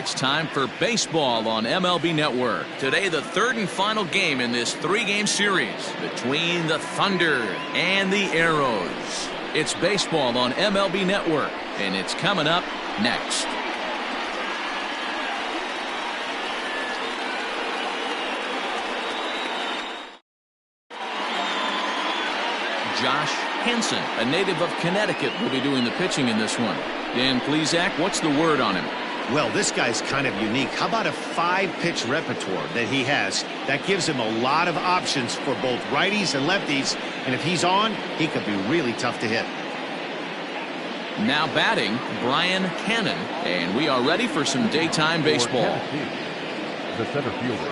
It's time for baseball on MLB Network. Today, the third and final game in this three-game series between the Thunder and the Arrows. It's baseball on MLB Network, and it's coming up next. Josh Hansen, a native of Connecticut, will be doing the pitching in this one. Dan Plesac, what's the word on him? Well, this guy's kind of unique. How about a 5-pitch repertoire that he has? That gives him a lot of options for both righties and lefties. And if he's on, he could be really tough to hit. Now batting, Brian Cannon. And we are ready for some daytime baseball. The center fielder,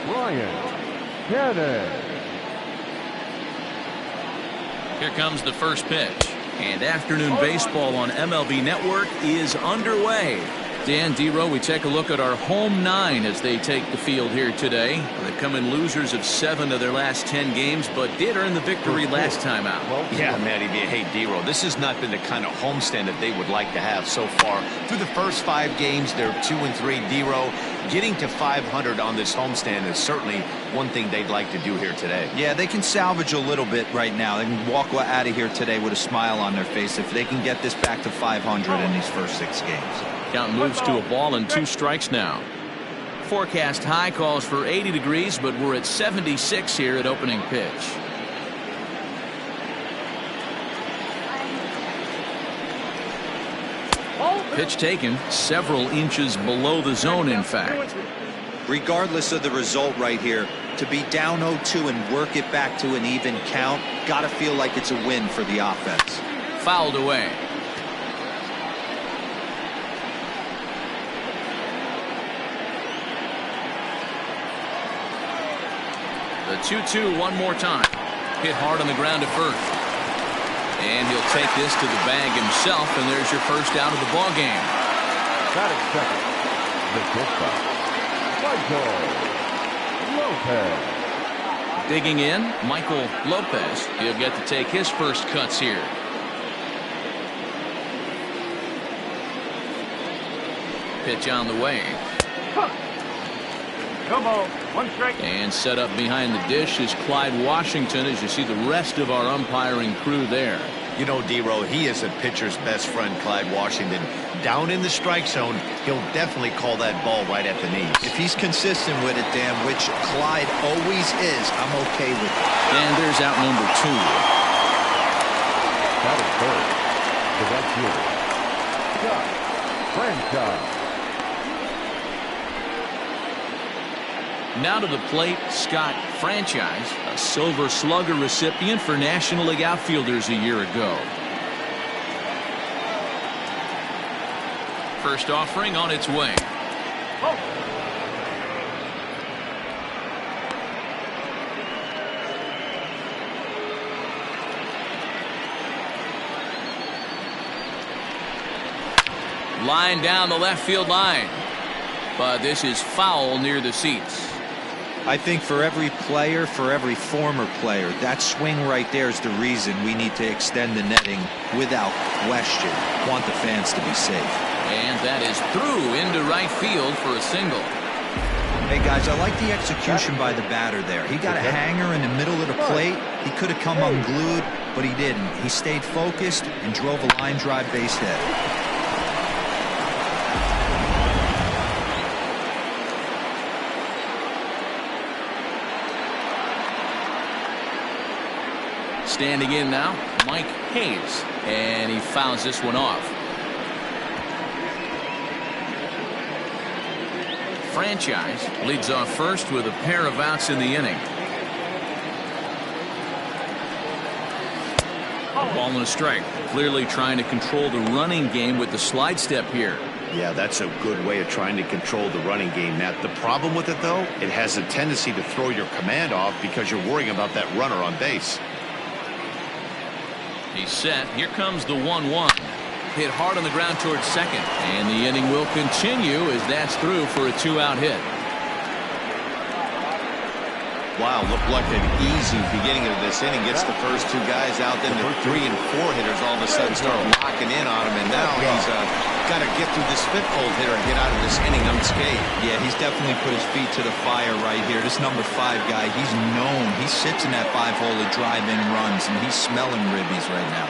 Brian Cannon. Here comes the first pitch. And afternoon baseball on MLB Network is underway. Dan Dero, we take a look at our home 9 as they take the field here today. They come in losers of 7 of their last 10 games, but did earn the victory last time out. Yeah, Matty, hey, Dero, this has not been the kind of homestand that they would like to have so far. Through the first 5 games, they're 2-3. Dero, getting to 500 on this homestand is certainly one thing they'd like to do here today. Yeah, they can salvage a little bit right now. They can walk out of here today with a smile on their face if they can get this back to 500 in these first 6 games. Count moves to a ball and 2 strikes now. Forecast high calls for 80 degrees, but we're at 76 here at opening pitch. Pitch taken several inches below the zone, in fact. Regardless of the result right here, to be down 0-2 and work it back to an even count, gotta feel like it's a win for the offense. Fouled away. The 2-2 one more time. Hit hard on the ground at first. And he'll take this to the bag himself, and there's your first out of the ball game. Batting second, the pitcher, Michael Lopez. Digging in, Michael Lopez. He'll get to take his first cuts here. Pitch on the way. Come on, 1 strike. And set up behind the dish is Clyde Washington, as you see the rest of our umpiring crew there. You know, Dero, he is a pitcher's best friend, Clyde Washington. Down in the strike zone, he'll definitely call that ball right at the knees. If he's consistent with it, Dan, which Clyde always is, I'm okay with it. And there's out number 2. Batting third, the right fielder, Scott Franchise. Now to the plate, Scott Franchise, a Silver Slugger recipient for National League outfielders a year ago. First offering on its way. Line down the left field line. But this is foul near the seats. I think for every player, for every former player, that swing right there is the reason we need to extend the netting without question. Want the fans to be safe. And that is through into right field for a single. Hey guys, I like the execution by the batter there. He got a hanger in the middle of the plate. He could have come unglued, but he didn't. He stayed focused and drove a line drive base hit. Standing in now, Mike Hayes, and he fouls this one off. Franchise leads off first with a pair of outs in the inning. A ball and a strike. Clearly trying to control the running game with the slide step here. Yeah, that's a good way of trying to control the running game, Matt. The problem with it, though, it has a tendency to throw your command off because you're worrying about that runner on base. He's set. Here comes the 1-1. Hit hard on the ground towards second. And the inning will continue as that's through for a 2-out hit. Wow, looked like an easy beginning of this inning. Gets the first two guys out, then the 3 and 4 hitters all of a sudden start locking in on him, and now he's got to get through this 5th hole hitter and get out of this inning unscathed. Yeah, he's definitely put his feet to the fire right here. This number 5 guy, he's known. He sits in that 5-hole to drive in runs, and he's smelling ribbies right now.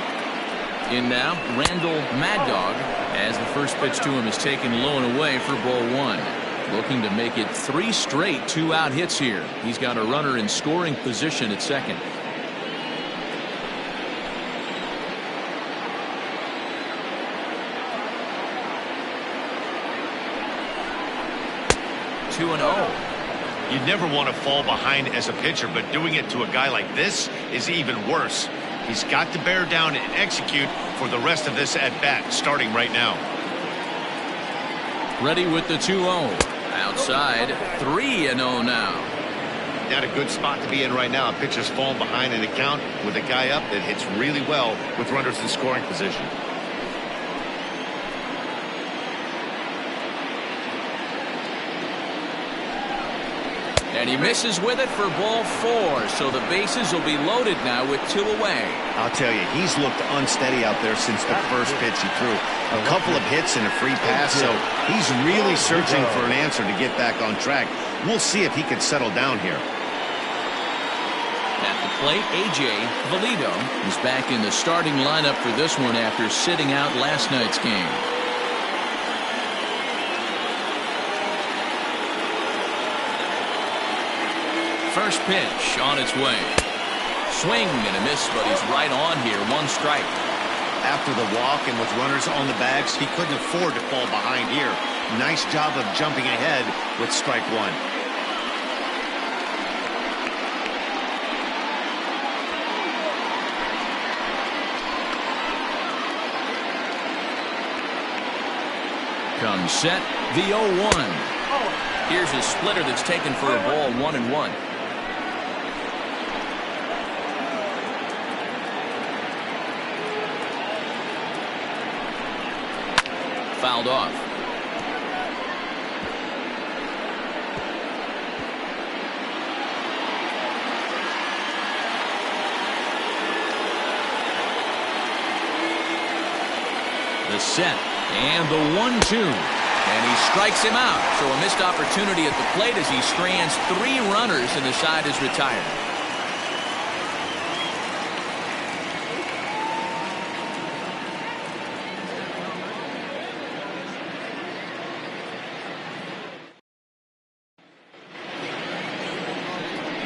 In now, Randall Mad Dog, as the first pitch to him is taken low and away for ball 1. Looking to make it 3 straight 2-out hits here. He's got a runner in scoring position at second. Two and 0. You never want to fall behind as a pitcher, but doing it to a guy like this is even worse. He's got to bear down and execute for the rest of this at-bat, starting right now. Ready with the 2-0. Outside, 3-0 now. Not a good spot to be in right now. A pitcher's falling behind in the count with a guy up that hits really well with runners in scoring position. And he misses with it for ball 4, so the bases will be loaded now with 2 away. I'll tell you, he's looked unsteady out there since the first pitch he threw. A couple of hits and a free pass, so he's really searching for an answer to get back on track. We'll see if he can settle down here. At the plate, A.J. Valido is back in the starting lineup for this one after sitting out last night's game. First pitch on its way. Swing and a miss, but he's right on here. 1 strike. After the walk and with runners on the bags, he couldn't afford to fall behind here. Nice job of jumping ahead with strike 1. Comes set, the 0-1. Here's his splitter that's taken for a ball, 1-1. Fouled off. The set and the 1-2. And he strikes him out. So a missed opportunity at the plate as he strands 3 runners and the side is retired.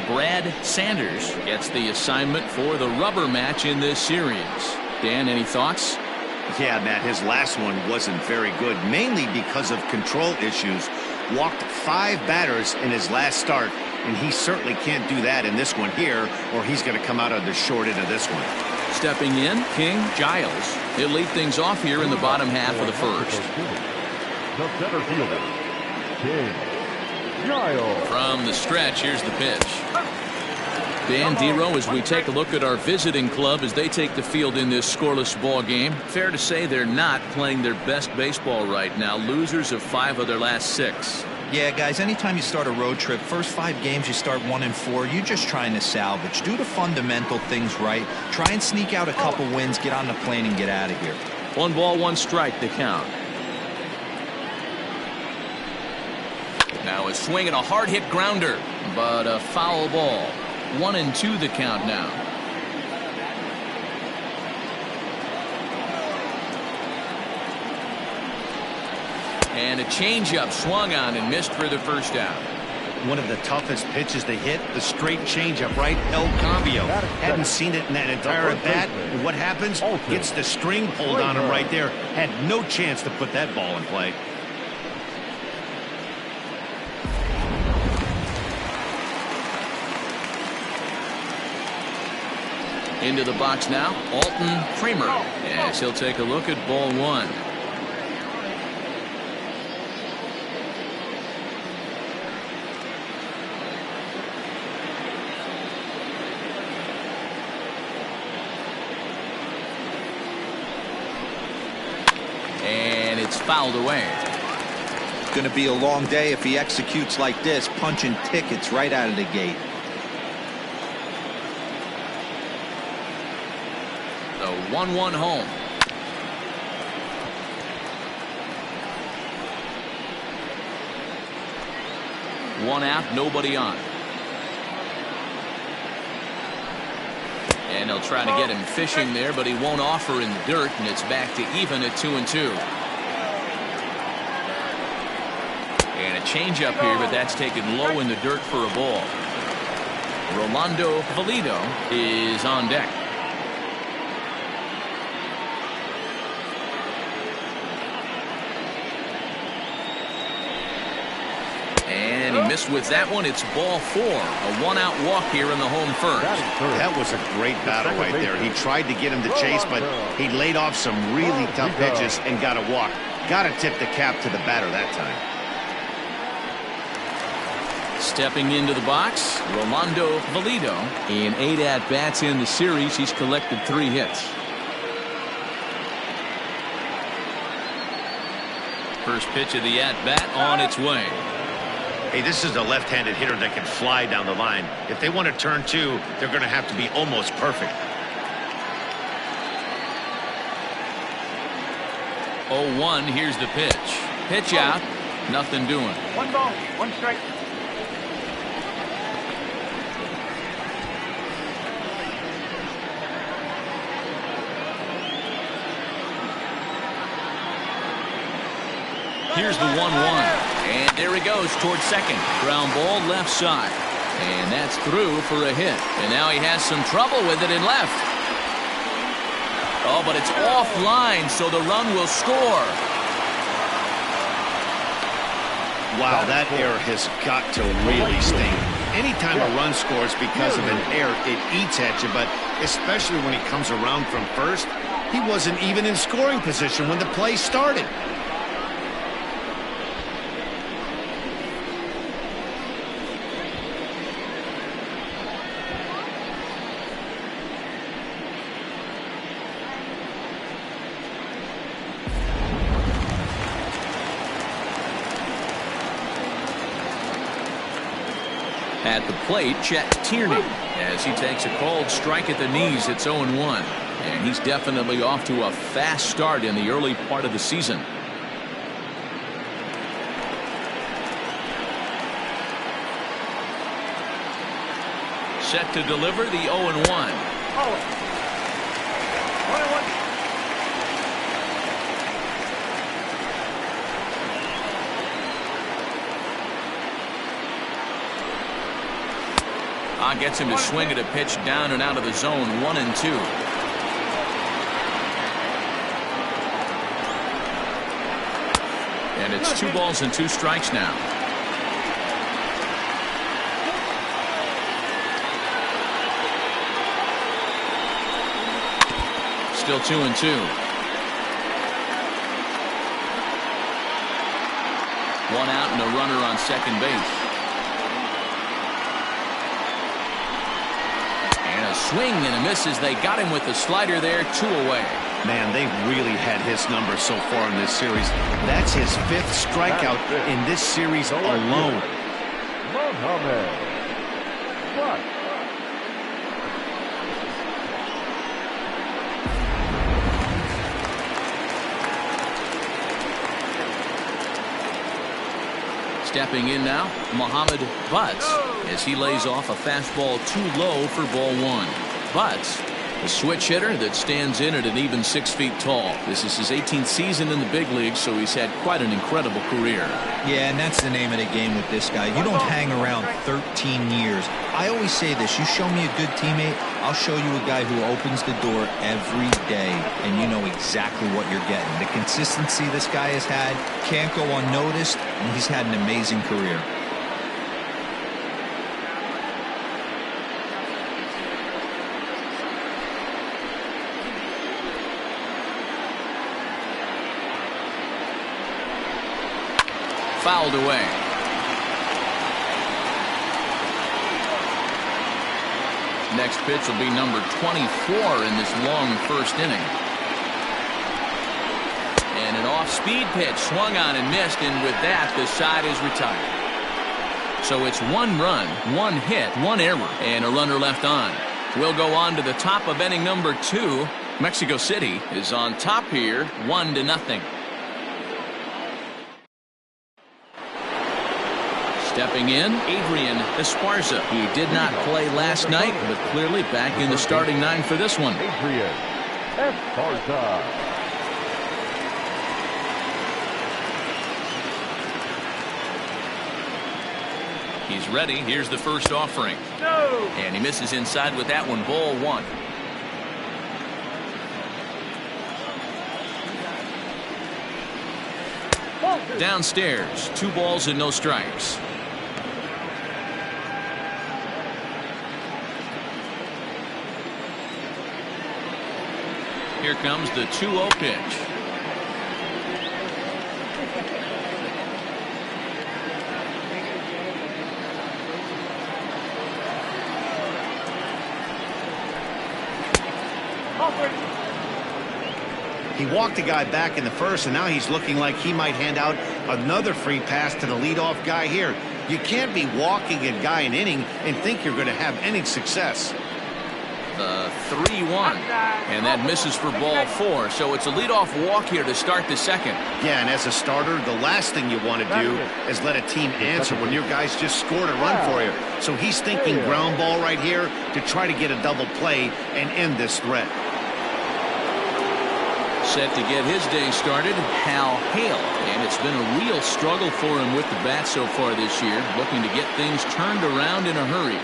Brad Sanders gets the assignment for the rubber match in this series. Dan, any thoughts? Yeah, Matt, his last one wasn't very good, mainly because of control issues. Walked 5 batters in his last start, and he certainly can't do that in this one here, or he's going to come out on the short end of this one. Stepping in, King Giles. He'll lead things off here in the bottom half of the first. The center fielder, King Giles. From the stretch, here's the pitch. Dan Dero, as we take a look at our visiting club as they take the field in this scoreless ball game, fair to say they're not playing their best baseball right now. Losers of 5 of their last 6. Yeah, guys, anytime you start a road trip, first 5 games you start 1-4, you're just trying to salvage. Do the fundamental things right. Try and sneak out a couple wins, get on the plane, and get out of here. 1 ball, 1 strike, the count. Now a swing and a hard hit grounder, but a foul ball. 1-2 the count now. And a changeup swung on and missed for the first out. One of the toughest pitches to hit, the straight changeup, right? El Cambio. Hadn't seen it in that entire at bat. And what happens? Gets the string pulled on him right there. Had no chance to put that ball in play. Into the box now, Alton Kramer, as he'll take a look at ball 1. And it's fouled away. Going to be a long day if he executes like this, punching tickets right out of the gate. 1-1 home. One out, nobody on. And they'll try to get him fishing there, but he won't offer in the dirt, and it's back to even at 2-2. And a changeup here, but that's taken low in the dirt for a ball. Rolando Valido is on deck. And he missed with that one. It's ball 4. A 1-out walk here in the home first. That was a great battle right there. He tried to get him to chase, but he laid off some really tough pitches and got a walk. Got to tip the cap to the batter that time. Stepping into the box, Rolando Valido. In 8 at-bats in the series, he's collected 3 hits. First pitch of the at-bat on its way. Hey, this is a left-handed hitter that can fly down the line. If they want to turn 2, they're going to have to be almost perfect. 0-1, here's the pitch. Pitch out, nothing doing. 1 ball, 1 strike. Here's the 1-1. And there he goes towards second. Ground ball left side. And that's through for a hit. And now he has some trouble with it in left. Oh, but it's offline, so the run will score. Wow, that error has got to really sting. Anytime a run scores because of an error, it eats at you, but especially when he comes around from first, he wasn't even in scoring position when the play started. At the plate, Chet Tierney, as he takes a called strike at the knees. It's 0-1. And he's definitely off to a fast start in the early part of the season. Set to deliver the 0-1. Gets him to swing at a pitch down and out of the zone. 1-2. And it's 2 balls and 2 strikes now. Still 2-2. 1 out and a runner on second base. Swing and a miss as they got him with the slider there. 2 away. Man, they've really had his number so far in this series. That's his 5th strikeout in this series alone. Mohamed. Stepping in now, Mohamed Butts, as he lays off a fastball too low for ball 1. Butts, a switch hitter that stands in at an even 6 feet tall. This is his 18th season in the big leagues, so he's had quite an incredible career. Yeah, and that's the name of the game with this guy. You don't hang around 13 years. I always say this, you show me a good teammate, I'll show you a guy who opens the door every day, and you know exactly what you're getting. The consistency this guy has had can't go unnoticed, and he's had an amazing career. Fouled away. Next pitch will be number 24 in this long first inning. And an off-speed pitch swung on and missed, and with that the side is retired. So it's 1 run, 1 hit, 1 error, and a runner left on. We'll go on to the top of inning number 2 Mexico City is on top here, 1-0. Stepping in, Adrian Esparza. He did not play last night, but clearly back in the starting 9 for this one. Adrian Esparza. He's ready. Here's the first offering. No. And he misses inside with that one. Ball 1. Downstairs, 2 balls and no strikes. Here comes the 2-0 pitch. He walked a guy back in the first, and now he's looking like he might hand out another free pass to the leadoff guy here. You can't be walking a guy an inning and think you're going to have any success. The 3-1, and that misses for ball 4. So it's a leadoff walk here to start the second. Yeah, and as a starter, the last thing you want to do is let a team answer when your guys just scored a run for you. So he's thinking ground ball right here to try to get a double play and end this threat. Set to get his day started, Hal Hale. And it's been a real struggle for him with the bat so far this year, looking to get things turned around in a hurry.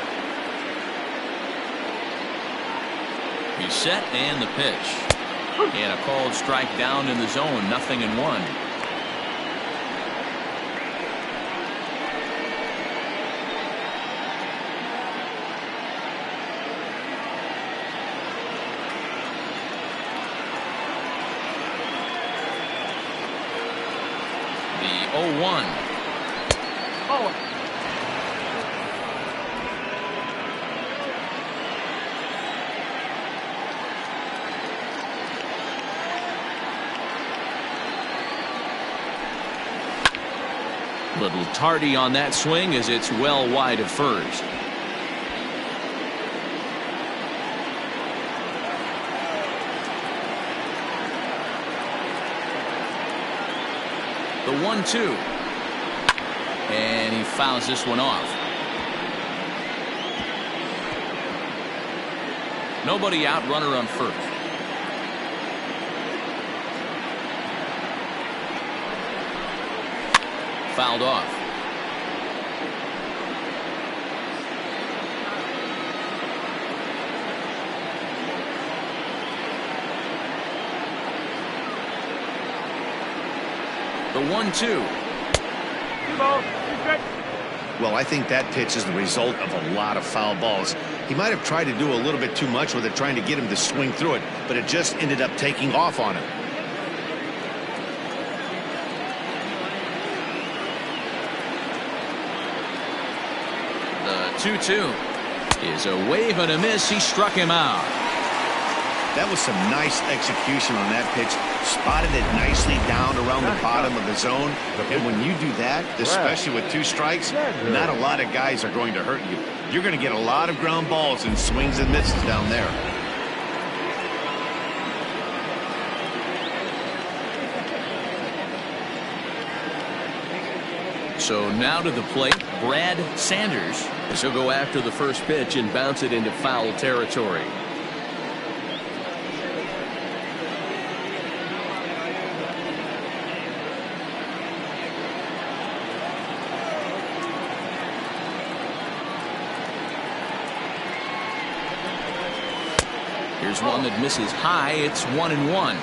He's set, and the pitch. And a called strike down in the zone, 0-1. The 0-1. Little tardy on that swing as it's well wide of first. The 1-2. And he fouls this one off. Nobody out, runner on first. Fouled off. The 1-2. Well, I think that pitch is the result of a lot of foul balls. He might have tried to do a little bit too much with it, trying to get him to swing through it, but it just ended up taking off on him. The 2-2 is a wave and a miss. He struck him out. That was some nice execution on that pitch. Spotted it nicely down around the bottom of the zone. And when you do that, especially with 2 strikes, not a lot of guys are going to hurt you. You're going to get a lot of ground balls and swings and misses down there. So now to the plate, Brad Sanders, as he'll go after the first pitch and bounce it into foul territory. Here's one that misses high. It's 1-1.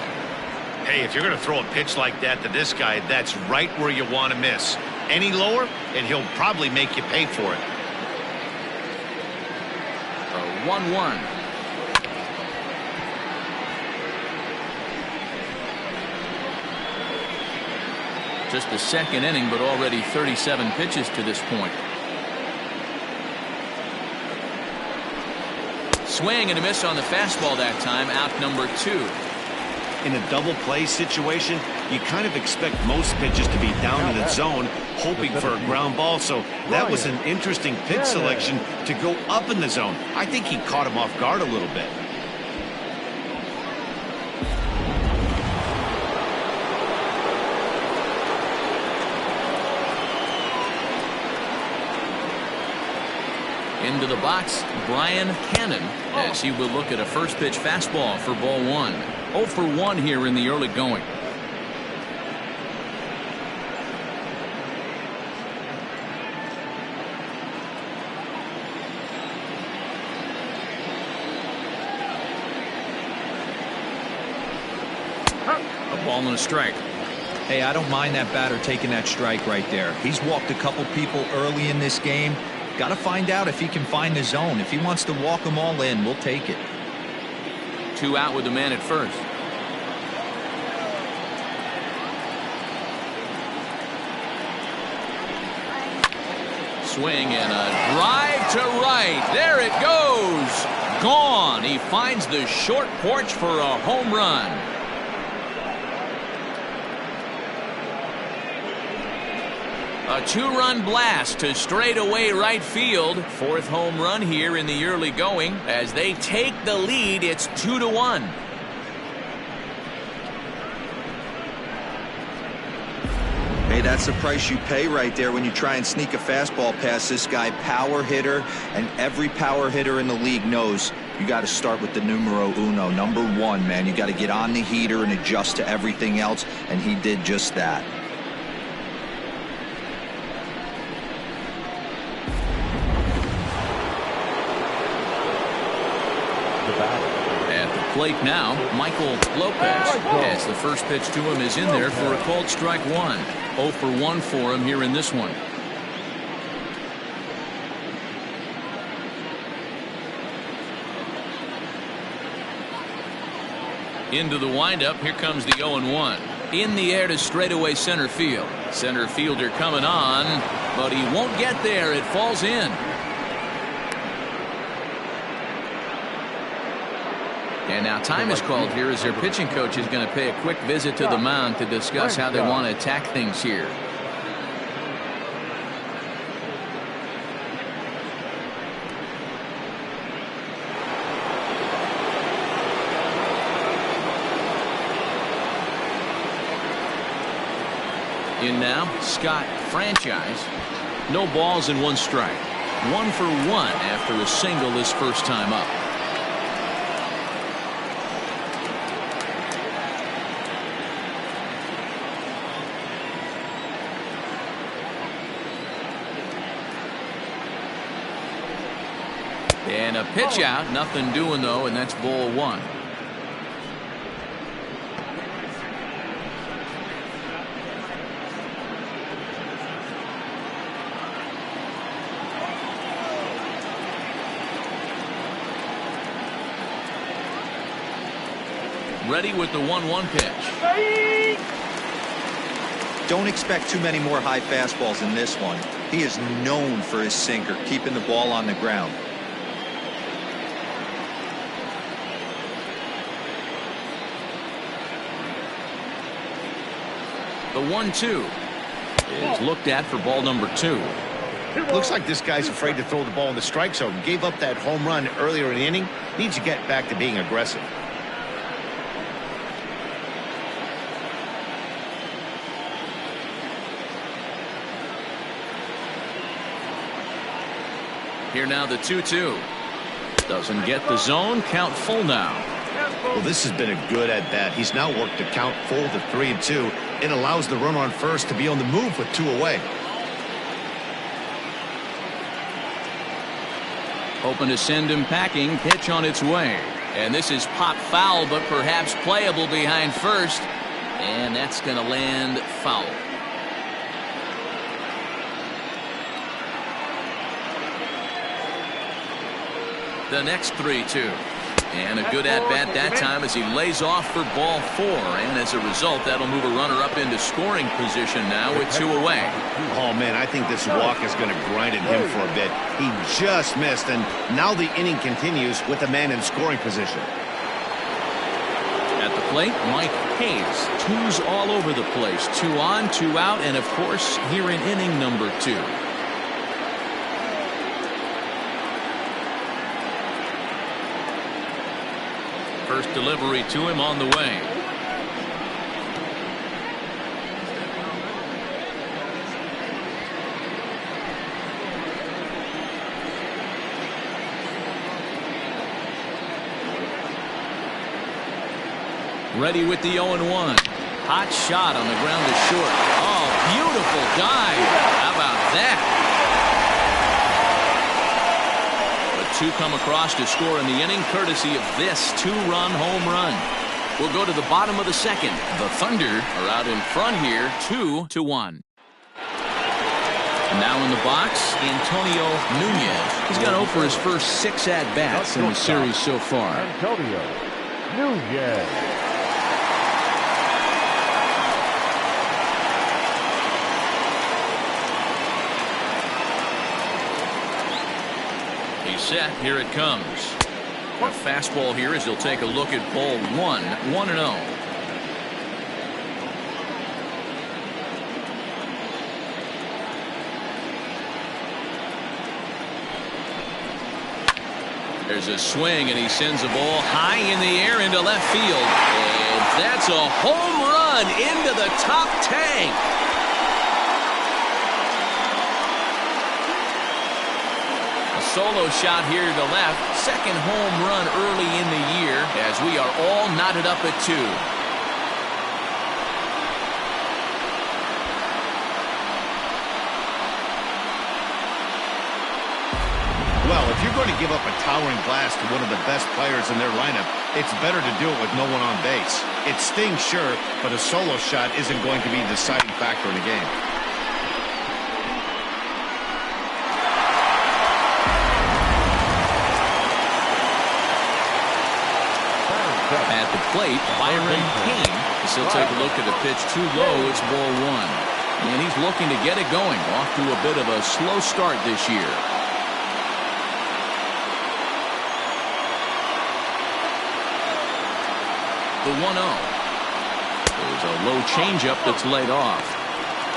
Hey, if you're going to throw a pitch like that to this guy, that's right where you want to miss. Any lower, and he'll probably make you pay for it. 1-1. Just the second inning, but already 37 pitches to this point. Swing and a miss on the fastball that time. Out number 2. In a double play situation, you kind of expect most pitches to be down in the zone, hoping for a ground ball. So that was an interesting pitch selection to go up in the zone. I think he caught him off guard a little bit. Into the box, Brian Cannon, as he will look at a first pitch fastball for ball one. 0 for 1 here in the early going. A ball and a strike. Hey, I don't mind that batter taking that strike right there. He's walked a couple people early in this game. Got to find out if he can find the zone. If he wants to walk them all in, we'll take it. 2 out with the man at first. Swing and a drive to right. There it goes. Gone. He finds the short porch for a home run. A 2-run blast to straightaway right field. 4th home run here in the early going. As they take the lead, it's 2-1. Hey, that's the price you pay right there when you try and sneak a fastball past this guy. Power hitter, and every power hitter in the league knows you got to start with the numero uno, number 1, man. You got to get on the heater and adjust to everything else, and he did just that. At the plate now, Michael Lopez, as the first pitch to him is in there for a called strike 1. 0 for 1 for him here in this one. Into the windup, here comes the 0-1. In the air to straightaway center field. Center fielder coming on, but he won't get there. It falls in. And now time is called here as their pitching coach is going to pay a quick visit to the mound to discuss how they want to attack things here. In now, Scott Franchise. No balls and 1 strike. 1 for 1 after a single his first time up. And a pitch out, nothing doing though, and that's ball 1. Ready with the 1-1 pitch. Don't expect too many more high fastballs in this one. He is known for his sinker, keeping the ball on the ground. The 1-2 is looked at for ball number 2. Looks like this guy's afraid to throw the ball in the strike zone. Gave up that home run earlier in the inning. Needs to get back to being aggressive. Here now the 2-2. Doesn't get the zone. Count full now. Well, this has been a good at bat. He's now worked the count full to 3-2. It allows the runner on first to be on the move with 2 away. Hoping to send him packing. Pitch on its way. And this is pop foul, but perhaps playable behind first. And that's going to land foul. The next 3-2. And a good at-bat that time as he lays off for ball 4. And as a result, that'll move a runner up into scoring position now with 2 away. Oh, man, I think this walk is going to grind at him for a bit. He just missed, and now the inning continues with a man in scoring position. At the plate, Mike Hayes. 2s all over the place. 2 on, 2 out, and of course, here in inning number 2. First delivery to him on the way. Ready with the 0-1. Hot shot on the ground to short. Oh, beautiful dive. How about that? But two come across to score in the inning courtesy of this two-run home run. We'll go to the bottom of the second. The Thunder are out in front here, 2-1. Now in the box, Antonio Nunez. He's got 0 for his first 6 at-bats in the series so far. Antonio Nunez. He's set. Here it comes. A fastball here as he'll take a look at ball 1, 1-0. There's a swing, and he sends a ball high in the air into left field. And that's a home run into the top tank. A solo shot here to left. Second home run early in the year as we are all knotted up at 2. Well, if you're going to give up a towering blast to one of the best players in their lineup, it's better to do it with no one on base. It stings, sure, but a solo shot isn't going to be the deciding factor in the game. At the plate, Byron Payne. He'll take a look at the pitch too low. It's ball 1. And he's looking to get it going. Off to a bit of a slow start this year. The 1-0. There's a low changeup that's laid off.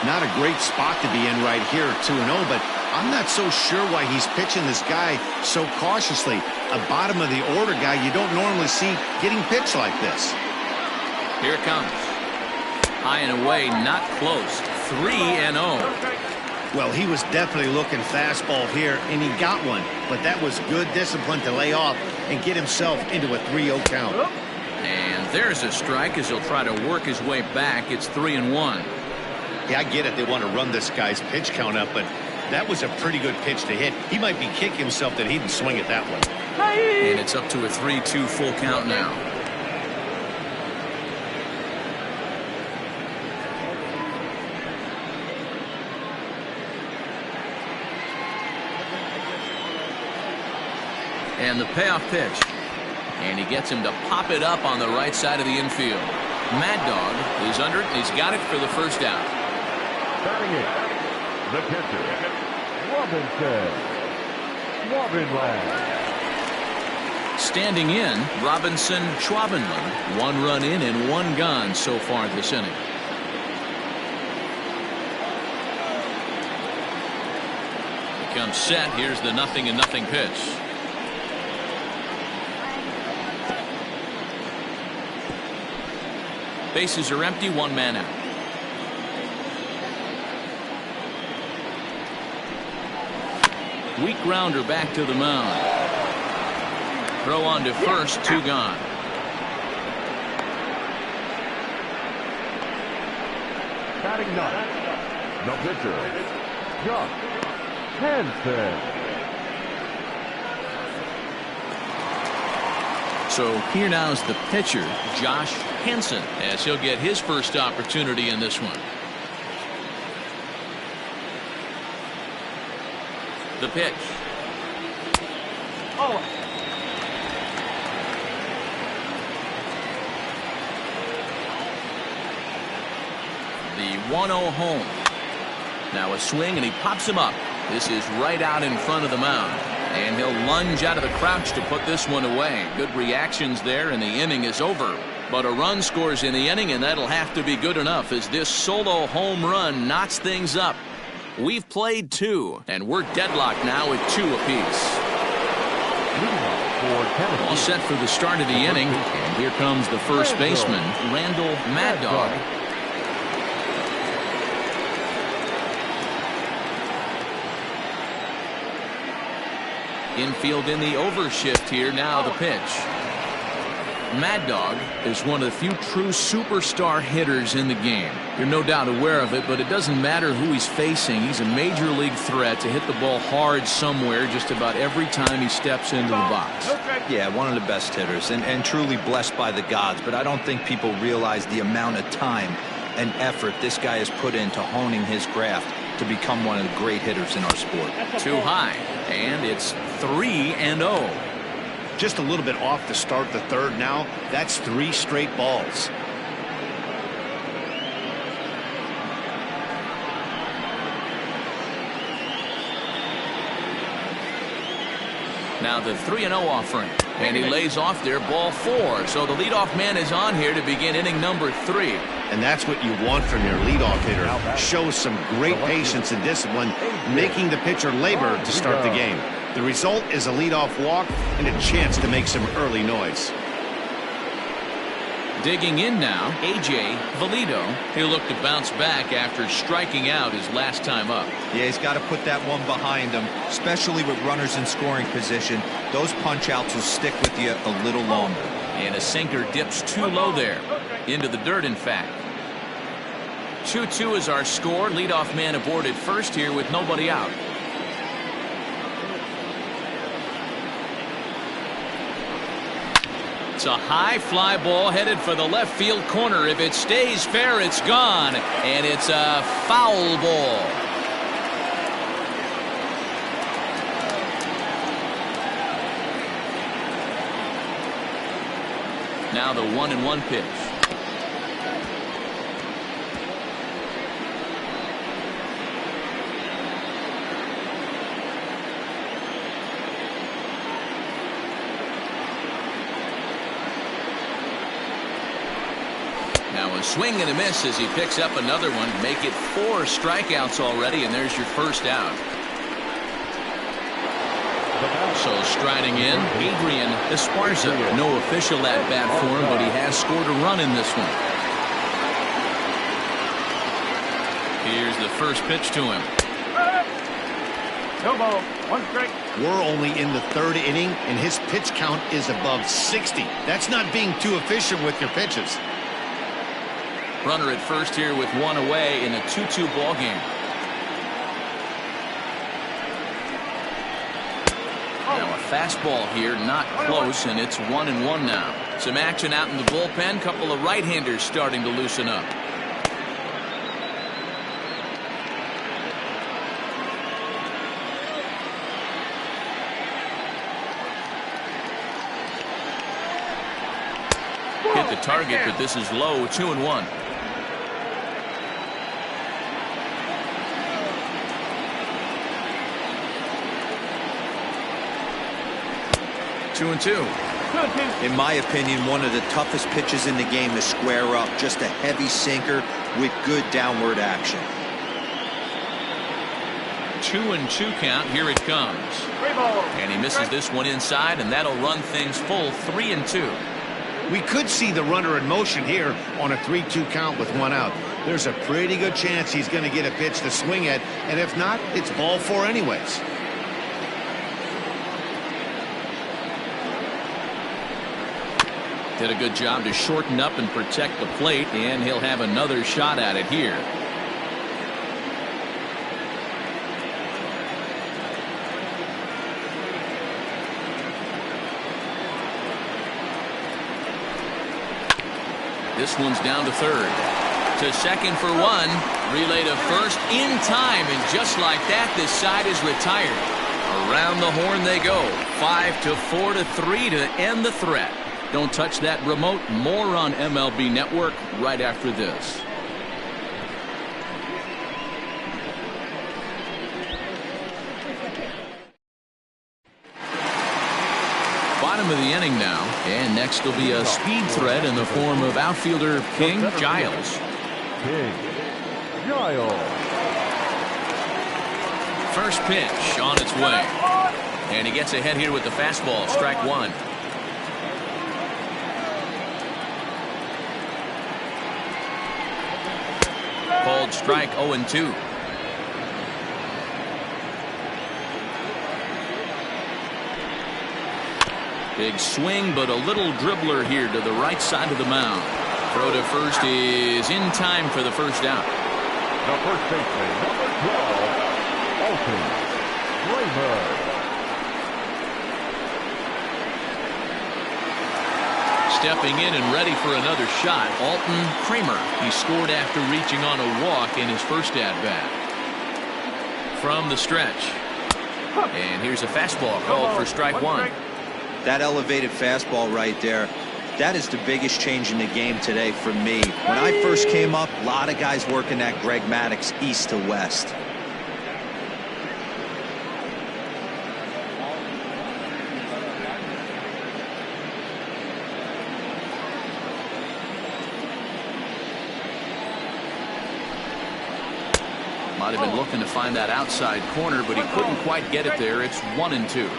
Not a great spot to be in right here, 2-0, but I'm not so sure why he's pitching this guy so cautiously. A bottom of the order guy you don't normally see getting pitched like this. Here it comes. High and away, not close. 3-0. Well, he was definitely looking fastball here, and he got one. But that was good discipline to lay off and get himself into a 3-0 count. And there's a strike as he'll try to work his way back. It's 3-1. Yeah, I get it. They want to run this guy's pitch count up, but that was a pretty good pitch to hit. He might be kicking himself that he didn't swing it that way. And it's up to a 3-2 full count now. And the payoff pitch. And he gets him to pop it up on the right side of the infield. Mad Dog is under it. He's got it for the first out. Batting it, the pitcher, Robinson. Standing in, Robinson Schwabenland. 1 run in and 1 gone so far this inning. He comes set. Here's the 0-0 pitch. Bases are empty, 1 man out. Weak grounder back to the mound. Throw on to first, 2 gone. Batting 9, the pitcher, Josh Hansen. So here now is the pitcher, Josh Hansen, as he'll get his first opportunity in this one. The pitch. The 1-0 home. Now a swing, and he pops him up. This is right out in front of the mound. And he'll lunge out of the crouch to put this one away. Good reactions there, and the inning is over. But a run scores in the inning, and that'll have to be good enough as this solo home run knots things up. We've played 2, and we're deadlocked now at 2 apiece. All set for the start of the inning. And here comes the first baseman, Randall Mad Dog. Infield in the overshift here. Now the pitch. Mad Dog is one of the few true superstar hitters in the game. You're no doubt aware of it, but it doesn't matter who he's facing. He's a major league threat to hit the ball hard somewhere just about every time he steps into the box. Yeah, one of the best hitters and truly blessed by the gods, but I don't think people realize the amount of time and effort this guy has put into honing his craft to become one of the great hitters in our sport. Too high, and it's 3-0. Just a little bit off to start the third now. That's 3 straight balls. Now the 3-0 offering, and he lays off there, ball 4. So the leadoff man is on here to begin inning number 3. And that's what you want from your leadoff hitter. Shows some great patience and discipline, making the pitcher labor to start the game. The result is a leadoff walk and a chance to make some early noise. Digging in now, A.J. Valido. He'll look to bounce back after striking out his last time up. Yeah, he's got to put that one behind him, especially with runners in scoring position. Those punch-outs will stick with you a little longer. And a sinker dips too low there. Into the dirt, in fact. 2-2 is our score. Leadoff man aboard at first here with nobody out. It's a high fly ball headed for the left field corner. If it stays fair, it's gone. And it's a foul ball. Now the 1-1 pitch. Now a swing and a miss as he picks up another one. Make it 4 strikeouts already, and there's your first out. So striding in, Adrian Esparza. No official at-bat for him, but he has scored a run in this one. Here's the first pitch to him. No ball, 1 strike. We're only in the 3rd inning, and his pitch count is above 60. That's not being too efficient with your pitches. Runner at first here with 1 away in a 2-2 ball game. Now a fastball here, not close, and it's 1-1 now. Some action out in the bullpen. Couple of right-handers starting to loosen up. Hit the target, but this is low. 2-1. 2-2. In my opinion, one of the toughest pitches in the game to square up. Just a heavy sinker with good downward action. 2-2 count. Here it comes. And he misses this one inside, and that'll run things full. 3-2. We could see the runner in motion here on a 3-2 count with 1 out. There's a pretty good chance he's going to get a pitch to swing at, and if not, it's ball 4 anyways. Did a good job to shorten up and protect the plate, and he'll have another shot at it here. This one's down to third. To second for 1. Relay to first in time, and just like that, this side is retired. Around the horn they go. 5-4 to 3 to end the threat. Don't touch that remote. More on MLB Network right after this. Bottom of the inning now, and next will be a speed threat in the form of outfielder King Giles. King Giles. First pitch on its way, and he gets ahead here with the fastball. Strike 1. Called strike. 0-2. Big swing, but a little dribbler here to the right side of the mound. Throw to first is in time for the first out. The first baseman, number 12, Alton Kramer. Stepping in and ready for another shot, Alton Kramer. He scored after reaching on a walk in his first at-bat. From the stretch. And here's a fastball called for strike one. That elevated fastball right there, that is the biggest change in the game today for me. When I first came up, a lot of guys working that Greg Maddux east to west. Might have been looking to find that outside corner, but he couldn't quite get it there. It's 1-2.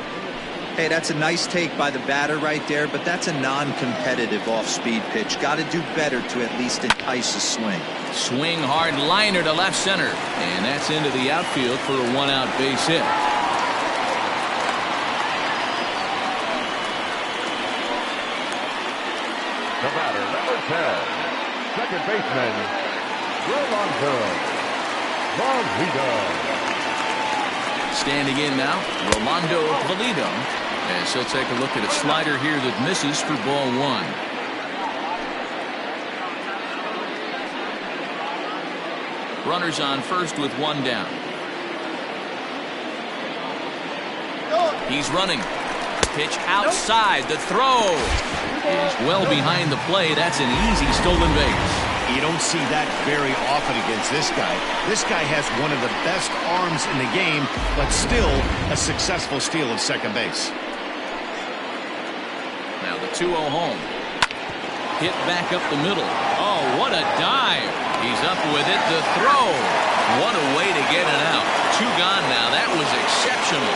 Hey, that's a nice take by the batter right there, but that's a non-competitive off-speed pitch. Got to do better to at least entice a swing. Swing hard liner to left center, and that's into the outfield for a one-out base hit. The batter, number 10, second baseman, Rolando Valido. Standing in now, Rolando Valido, as he'll take a look at a slider here that misses for ball one. Runners on first with one down. He's running. Pitch outside. The throw is well behind the plate. That's an easy stolen base. You don't see that very often against this guy. This guy has one of the best arms in the game, but still a successful steal of second base. Now the 2-0 home. Hit back up the middle. Oh, what a dive. He's up with it. The throw. What a way to get it out. Two gone now. That was exceptional.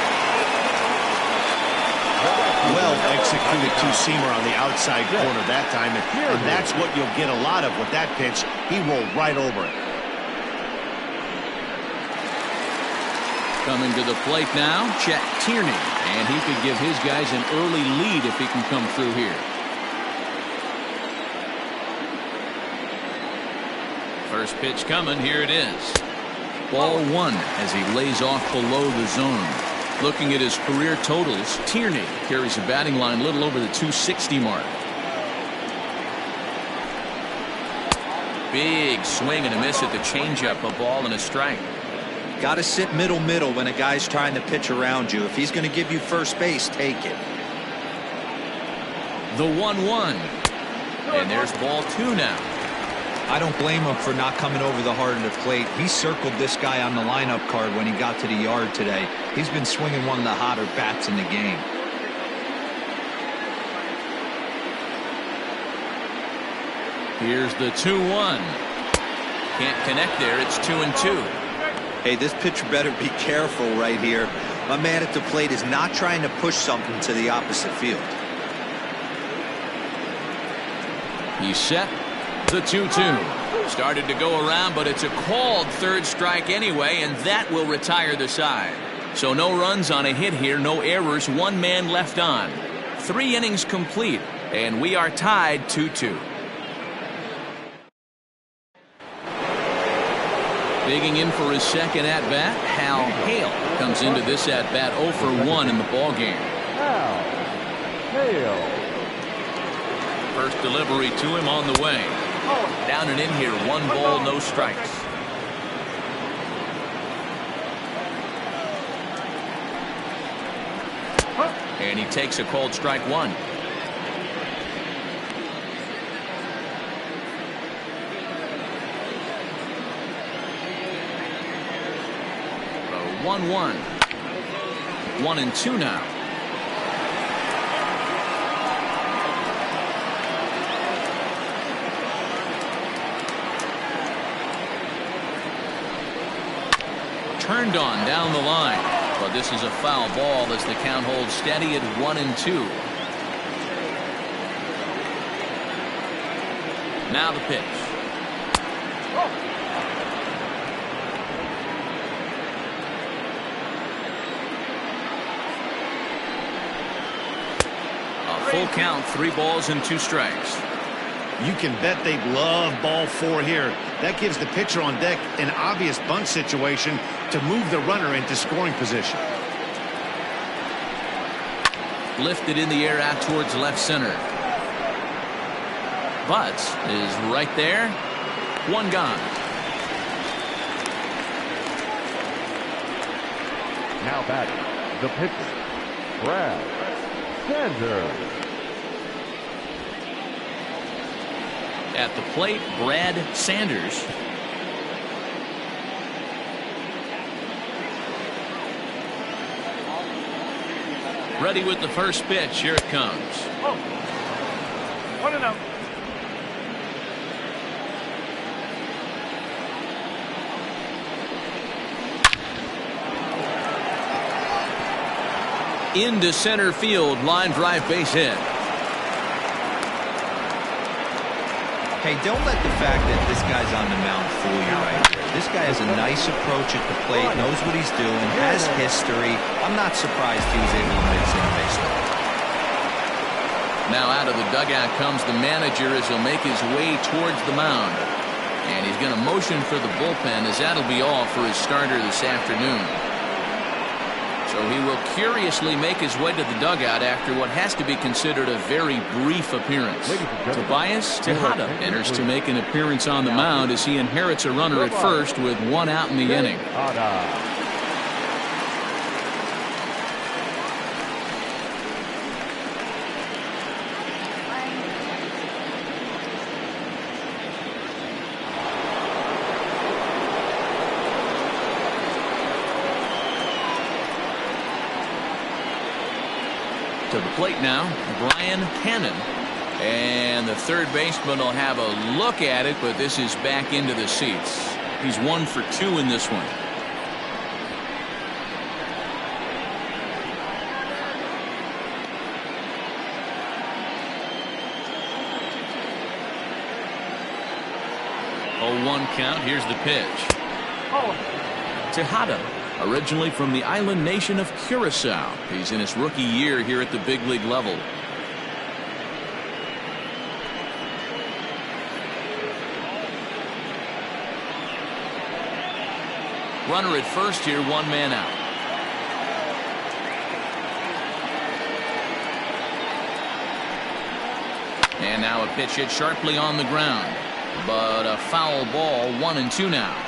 Well executed two-seamer on the outside corner that time, and that's what you'll get a lot of with that pitch. He rolled right over it. Coming to the plate now, Chet Tierney, and he could give his guys an early lead if he can come through here. First pitch coming, here it is. Ball one as he lays off below the zone. Looking at his career totals, Tierney carries a batting line a little over the 260 mark. Big swing and a miss at the changeup, a ball and a strike. Got to sit middle when a guy's trying to pitch around you. If he's going to give you first base, take it. The 1-1. And there's ball two now. I don't blame him for not coming over the heart of the plate. He circled this guy on the lineup card when he got to the yard today. He's been swinging one of the hotter bats in the game. Here's the 2-1. Can't connect there. It's 2-2. Hey, this pitcher better be careful right here. My man at the plate is not trying to push something to the opposite field. He's set. The 2-2. Started to go around, but it's a called third strike anyway, and that will retire the side. So no runs on a hit here, no errors, one man left on. 3 innings complete, and we are tied 2-2. Digging in for his second at-bat, Hal Hale comes into this at-bat 0 for 1 in the ballgame. Hal Hale. First delivery to him on the way. Down and in here, 1 ball, no strikes. And he takes a called strike 1. A 1-1. 1-2 now. Turned on down the line, but this is a foul ball as the count holds steady at 1-2. Now the pitch. A full count, 3 balls and 2 strikes. You can bet they love ball 4 here. That gives the pitcher on deck an obvious bunt situation to move the runner into scoring position. Lifted in the air out towards left center. Butts is right there. 1 gone. Now batting, the pitcher, Brad Sanders. At the plate, Brad Sanders. Ready with the first pitch. Here it comes. 1-0. Into center field, line drive, base hit. Hey, don't let the fact that this guy's on the mound fool you right here. This guy has a nice approach at the plate, knows what he's doing, has history. I'm not surprised he was able to mix in a base hit. Now out of the dugout comes the manager as he'll make his way towards the mound. And he's going to motion for the bullpen as that'll be all for his starter this afternoon. So he will curiously make his way to the dugout after what has to be considered a very brief appearance. Tobias Tejada enters to make an appearance on the mound as he inherits a runner at first with 1 out in the inning. To the plate now, Brian Hannon. And the third baseman will have a look at it, but this is back into the seats. He's 1 for 2 in this one. Oh, 1 count. Here's the pitch. Tejada, originally from the island nation of Curacao. He's in his rookie year here at the big league level. Runner at first here, 1 man out. And now a pitch hit sharply on the ground. But a foul ball, 1-2 now.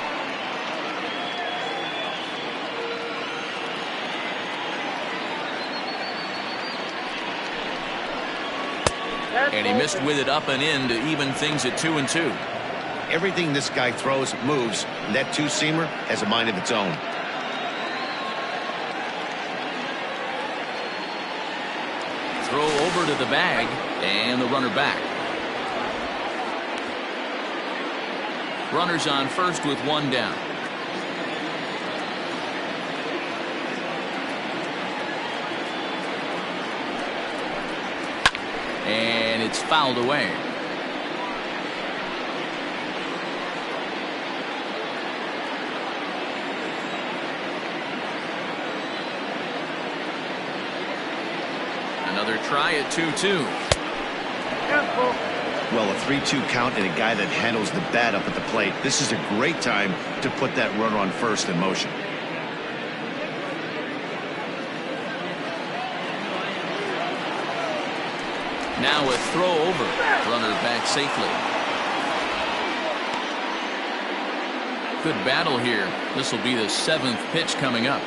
And he missed with it up and in to even things at 2-2. Everything this guy throws moves, and that 2-seamer has a mind of its own. Throw over to the bag, and the runner back. Runners on first with 1 down. And it's fouled away. Another try at 2-2. Well, a 3-2 count and a guy that handles the bat up at the plate. This is a great time to put that runner on first in motion. Now a throw over. Runner back safely. Good battle here. This will be the 7th pitch coming up.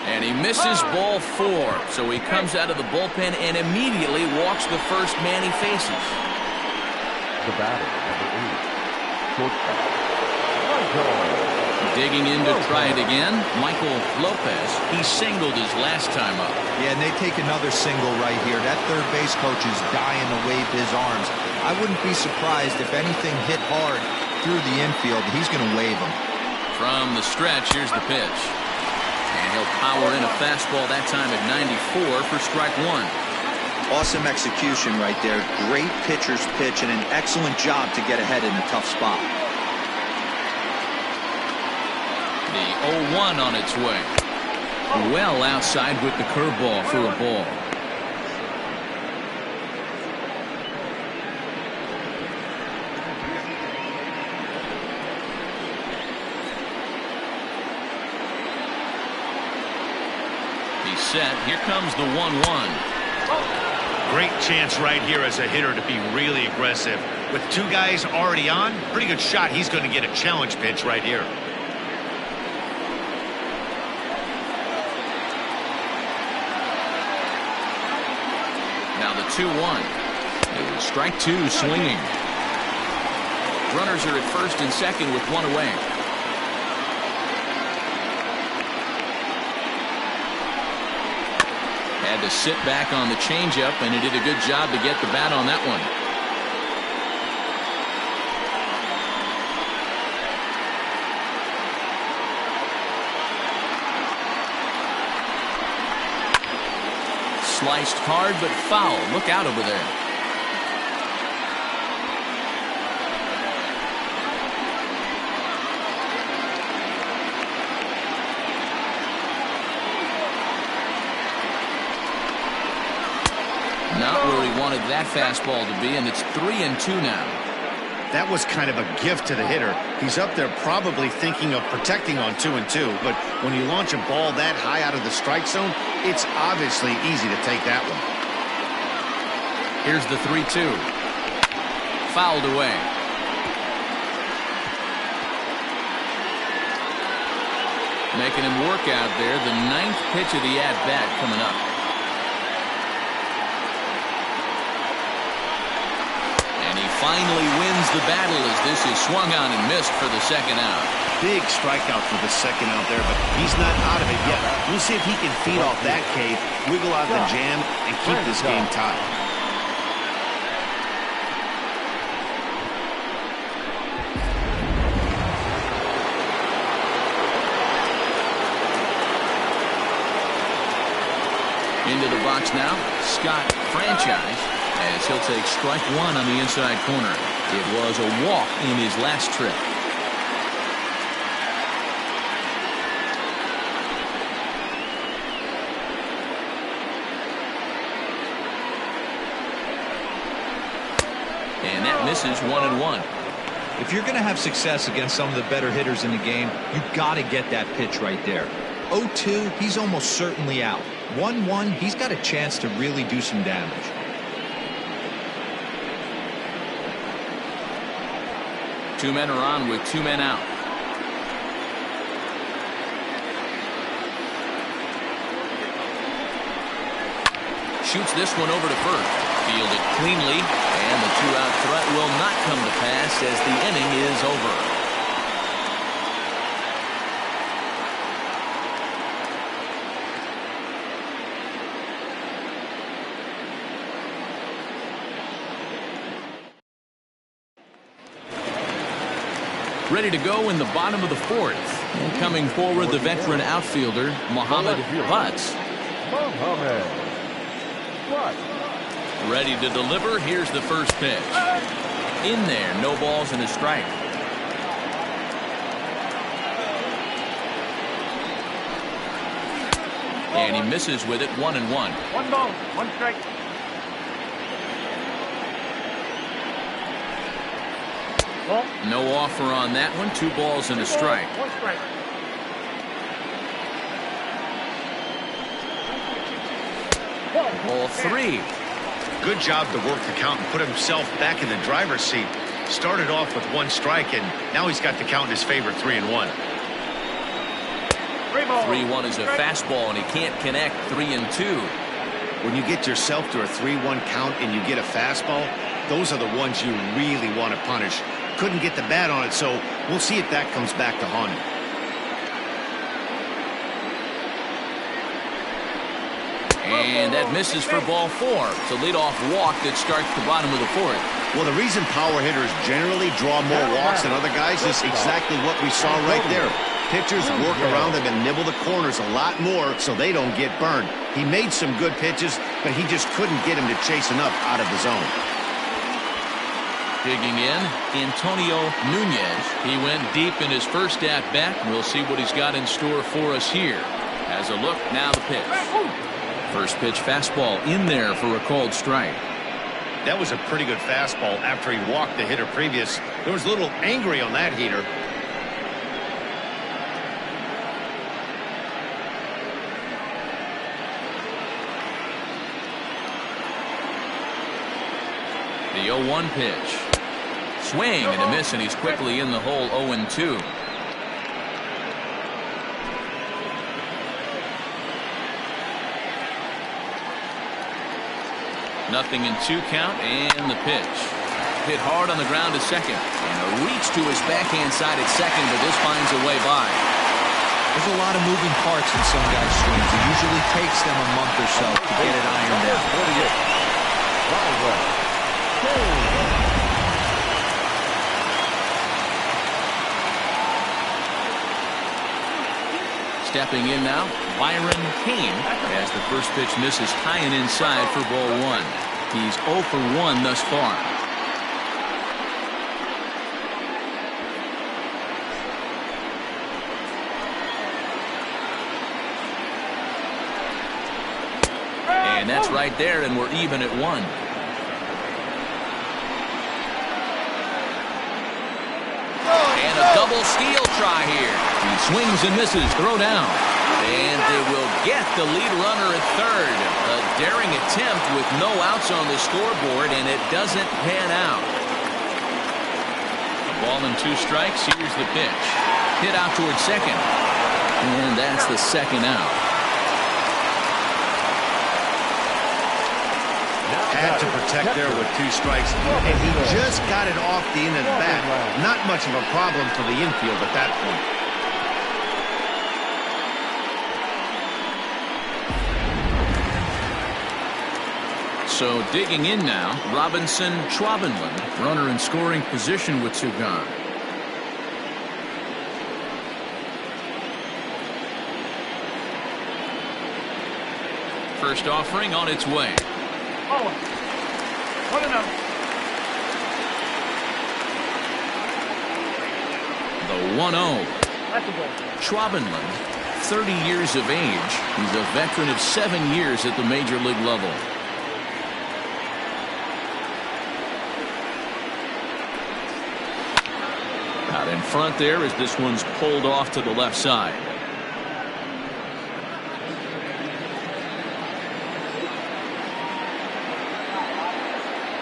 And he misses ball 4. So he comes out of the bullpen and immediately walks the first man he faces. The batter, number 8, shortstop, Michael. Digging in to try it again, Michael Lopez. He singled his last time up. Yeah, and they take another single right here. That third base coach is dying to wave his arms. I wouldn't be surprised if anything hit hard through the infield. He's going to wave them. From the stretch, here's the pitch. And he'll power in a fastball that time at 94 for strike 1. Awesome execution right there. Great pitcher's pitch and an excellent job to get ahead in a tough spot. The 0-1 on its way. Well outside with the curveball for a ball. He's set. Here comes the 1-1. Great chance right here as a hitter to be really aggressive. With two guys already on, pretty good shot. He's going to get a challenge pitch right here. Now the 2-1. Strike two swinging. Runners are at first and second with one away. Had to sit back on the changeup, and he did a good job to get the bat on that one. Sliced hard but foul. Look out over there. Not where he wanted that fastball to be, and it's 3-2 now. That was kind of a gift to the hitter. He's up there probably thinking of protecting on 2-2, but when you launch a ball that high out of the strike zone, it's obviously easy to take that one. Here's the 3-2. Fouled away. Making him work out there. The 9th pitch of the at-bat coming up. And he finally wins the battle as this is swung on and missed for the second out. Big strikeout for the second out there, but he's not out of it yet. We'll see if he can feed off that cave, wiggle out the jam, and keep this game tied. Into the box now, Scott Franchise, as he'll take strike one on the inside corner. It was a walk in his last trip. And that misses 1-1. If you're going to have success against some of the better hitters in the game, you've got to get that pitch right there. 0-2, he's almost certainly out. 1-1, he's got a chance to really do some damage. Two men are on with two men out. Shoots this one over to first. Fielded cleanly, and the two-out threat will not come to pass as the inning is over. Ready to go in the bottom of the fourth. And coming forward, the veteran outfielder, Mohamed Butts. Mohamed Butts. Ready to deliver. Here's the first pitch. In there, no balls and a strike. And he misses with it, 1-1. 1 ball, 1 strike. No offer on that one. 2 balls and a strike. 1 strike. Ball 3. Good job to work the count and put himself back in the driver's seat. Started off with 1 strike, and now he's got the count in his favor, 3-1. 3-1 is a fastball, and he can't connect. 3-2. When you get yourself to a 3-1 count and you get a fastball, those are the ones you really want to punish. Couldn't get the bat on it, so we'll see if that comes back to haunt him. And that misses for ball 4. It's a leadoff walk that starts the bottom of the fourth. Well, the reason power hitters generally draw more walks than other guys is exactly what we saw right there. Pitchers work around them and nibble the corners a lot more so they don't get burned. He made some good pitches, but he just couldn't get him to chase enough out of the zone. Digging in, Antonio Nunez. He went deep in his first at-bat. We'll see what he's got in store for us here. Has a look, now the pitch. First pitch fastball in there for a called strike. That was a pretty good fastball after he walked the hitter previous. There was a little angry on that heater. The 0-1 pitch. Swing and a miss, and he's quickly in the hole. 0-2. Nothing in 2 count, and the pitch. Hit hard on the ground to second. And a reach to his backhand side at second, but this finds a way by. There's a lot of moving parts in some guys' swings. It usually takes them a month or so to get it ironed out. Stepping in now, Byron Kane, as the first pitch misses high and inside for ball 1. He's 0 for 1 thus far. And that's right there, and we're even at 1. And a double steal try here. He swings and misses. Throw down. And they will get the lead runner at third. A daring attempt with no outs on the scoreboard, and it doesn't pan out. A ball and 2 strikes. Here's the pitch. Hit out towards second. And that's the second out. Had to protect there with 2 strikes, and he just got it off the end of the bat. Not much of a problem for the infield at that point. So digging in now, Robinson Schwabenland, runner in scoring position with 2 gone. First offering on its way. The 1-0. Schwabenland, 30 years of age. He's a veteran of 7 years at the major league level. Out in front there as this one's pulled off to the left side.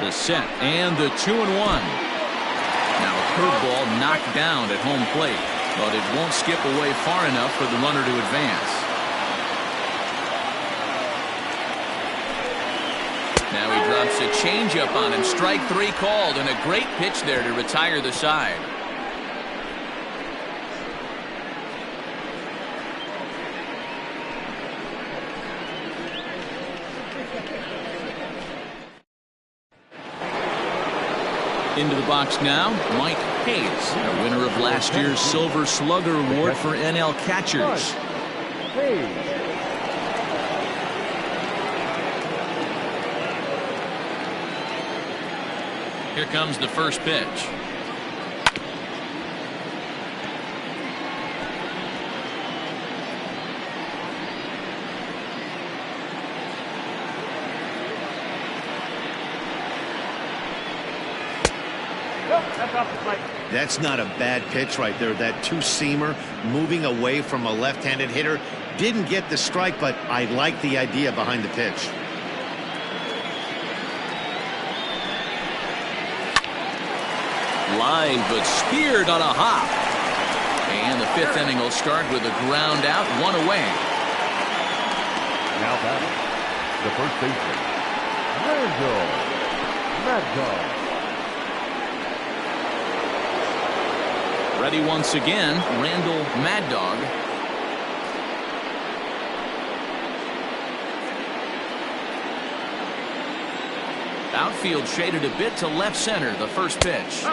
The set and the 2-1. Now a curveball knocked down at home plate, but it won't skip away far enough for the runner to advance. Now he drops a changeup on him. Strike 3 called, and a great pitch there to retire the side. Into the box now, Mike Hayes, the winner of last year's Silver Slugger Award for NL catchers. Here comes the first pitch. That's not a bad pitch right there. That 2-seamer moving away from a left-handed hitter. Didn't get the strike, but I like the idea behind the pitch. Line, but speared on a hop. And the 5th inning will start with a ground out, 1 away. Now batting, the first baseman, Randall Mad Dog. Ready once again, Randall Mad Dog. Outfield shaded a bit to left center, the first pitch.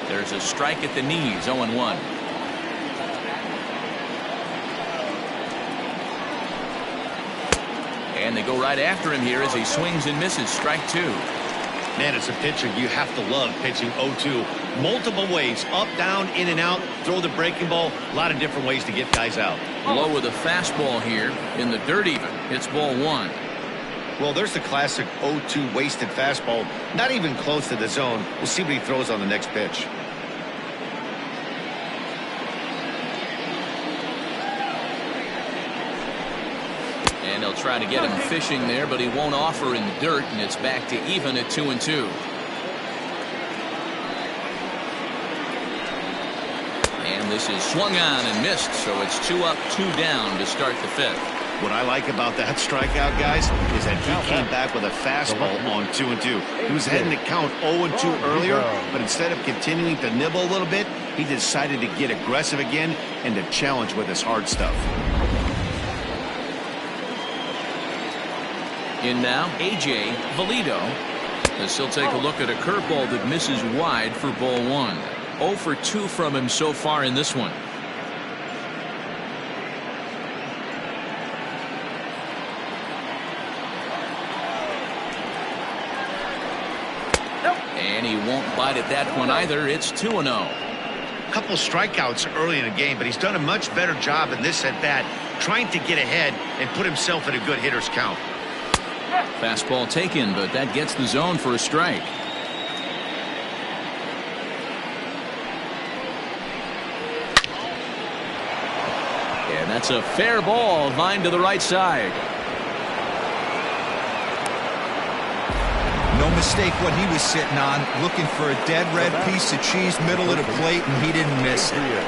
There's a strike at the knees, 0-1. And they go right after him here as he swings and misses. Strike 2. Man, as a pitcher, you have to love pitching 0-2 Multiple ways, up, down, in and out, throw the breaking ball. A lot of different ways to get guys out. Low with a fastball here in the dirt even. It's ball 1. Well, there's the classic 0-2 wasted fastball. Not even close to the zone. We'll see what he throws on the next pitch. And they'll try to get him fishing there, but he won't offer in the dirt, and it's back to even at 2-2. And this is swung on and missed, so it's 2 up, 2 down to start the 5th. What I like about that strikeout, guys, is that he came back with a fastball on 2-2. He was heading to count 0-2 earlier, but instead of continuing to nibble a little bit, he decided to get aggressive again and to challenge with his hard stuff. In now, A.J. Valido, as he'll take a look at a curveball that misses wide for ball 1. 0 for 2 from him so far in this one. And he won't bite at that one either. It's 2-0. Couple strikeouts early in the game, but he's done a much better job in this at bat, trying to get ahead and put himself in a good hitter's count. Fastball taken, but that gets the zone for a strike. And that's a fair ball, line to the right side. No mistake what he was sitting on, looking for a dead red piece of cheese middle of the plate, and he didn't miss it.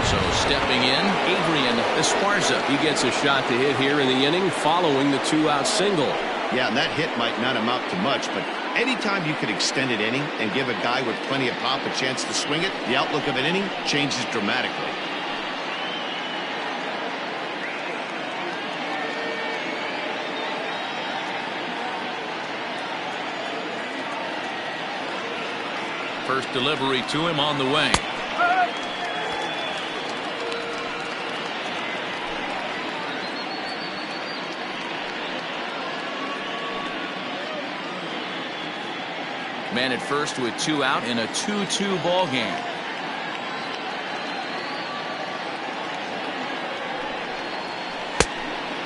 So stepping in, Adrian Esparza. He gets a shot to hit here in the inning following the 2-out single. Yeah, and that hit might not amount to much, but anytime you could extend an inning and give a guy with plenty of pop a chance to swing it, the outlook of an inning changes dramatically. First delivery to him on the way. Man at first with 2 out in a 2-2 ball game.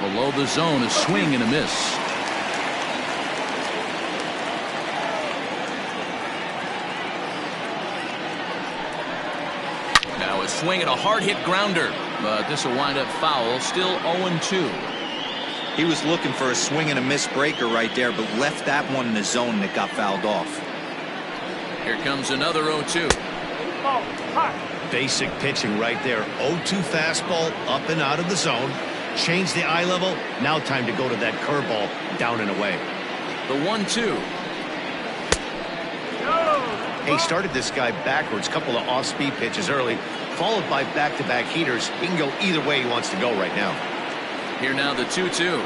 Below the zone, a swing and a miss. Now a swing and a hard hit grounder, but this will wind up foul. Still 0-2. He was looking for a swing and a miss breaker right there, but left that one in the zone that got fouled off. Here comes another 0-2. Basic pitching right there. 0-2 fastball up and out of the zone. Change the eye level. Now time to go to that curveball down and away. The 1-2. He started this guy backwards. Couple of off-speed pitches early, followed by back-to-back heaters. He can go either way he wants to go right now. Here now the 2-2.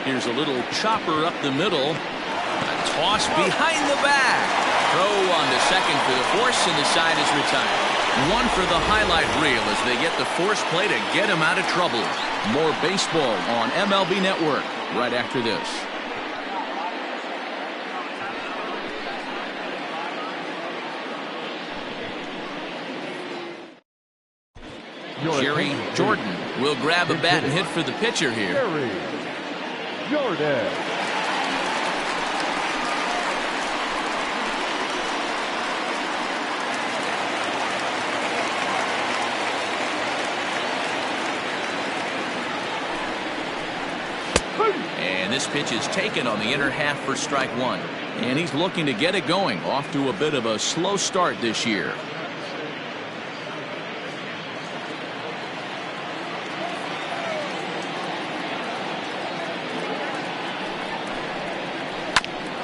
Here's a little chopper up the middle. A toss behind the back. Throw on to second for the force, and the side is retired. One for the highlight reel as they get the force play to get him out of trouble. More baseball on MLB Network right after this. Jerry Jordan will grab a bat and hit for the pitcher here. Jerry Jordan. And this pitch is taken on the inner half for strike 1. And he's looking to get it going. Off to a bit of a slow start this year.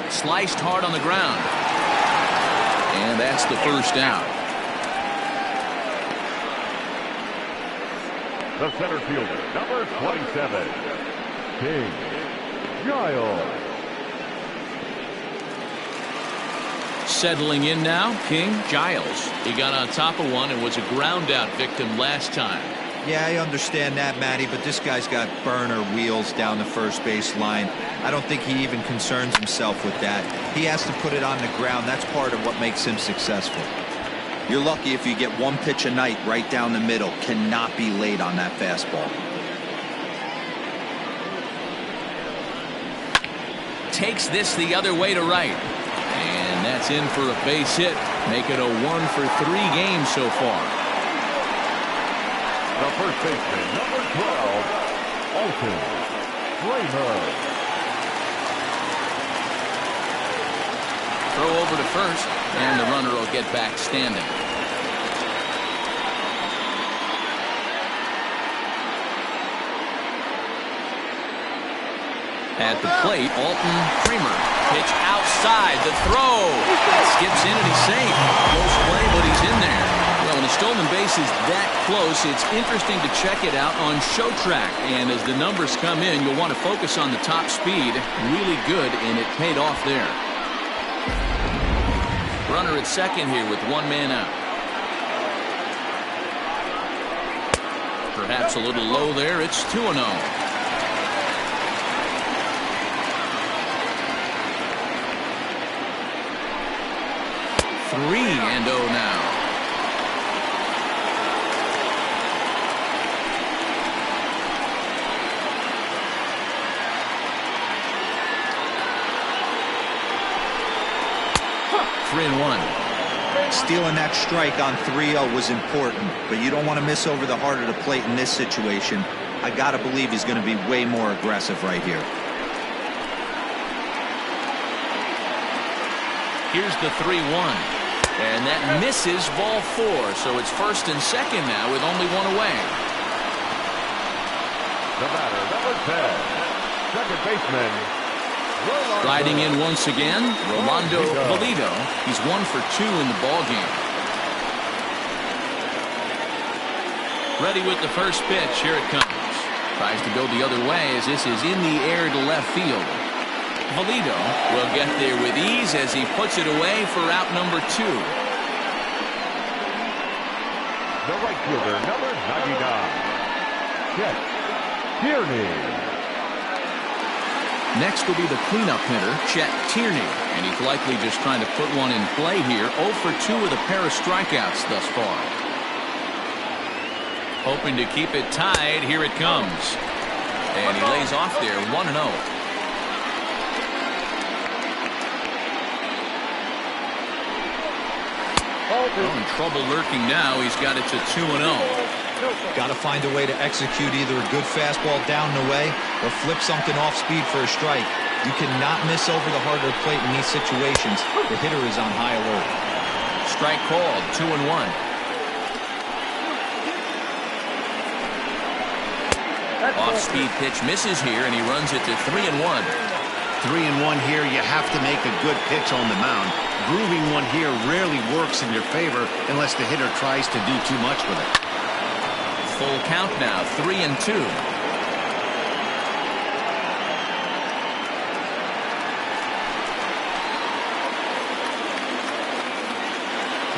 Sliced hard on the ground. And that's the first out. The center fielder, number 27, King Giles. settling in now, King Giles. He got on top of one and was a ground out victim last time. Yeah, I understand that, Matty, but this guy's got burner wheels down the first base line. I don't think he even concerns himself with that. He has to put it on the ground. That's part of what makes him successful. You're lucky if you get one pitch a night right down the middle. Cannot be late on that fastball. Takes this the other way to right. And that's in for a base hit. Make it a 1-for-3 game so far. The first baseman, number 12, Alton Raymond. Throw over to first, and the runner will get back standing. At the plate, Alton Kramer. Pitch outside, the throw. Skips in and he's safe. Close play, but he's in there. Well, when a stolen base is that close, it's interesting to check it out on ShowTrack. And as the numbers come in, you'll want to focus on the top speed. Really good, and it paid off there. Runner at second here with one man out. Perhaps a little low there. It's 2-0. 3-0 now. Three and one. Stealing that strike on 3-0 was important, but you don't want to miss over the heart of the plate in this situation. I got to believe he's going to be way more aggressive right here. Here's the 3-1. And that misses ball 4. So it's first and second now with only one away. The batter, number 10, second baseman. Riding in once again, Rolando Valido. He's 1 for 2 in the ball game. Ready with the first pitch. Here it comes. Tries to go the other way as this is in the air to left field. Valido will get there with ease as he puts it away for out number 2. The right fielder, number 99, Chet Tierney. Next will be the cleanup hitter, Chet Tierney, and he's likely just trying to put one in play here. 0 for 2 with a pair of strikeouts thus far. Hoping to keep it tied. Here it comes. And he lays off there, 1-0. In trouble lurking now. He's got it to 2-0. Got to find a way to execute either a good fastball down the way or flip something off speed for a strike. You cannot miss over the heart of the plate in these situations. The hitter is on high alert. Strike called, 2-1. Off-speed pitch misses here, and he runs it to 3-1. 3-1 here. You have to make a good pitch on the mound. Grooving one here rarely works in your favor unless the hitter tries to do too much with it. Full count now, 3-2.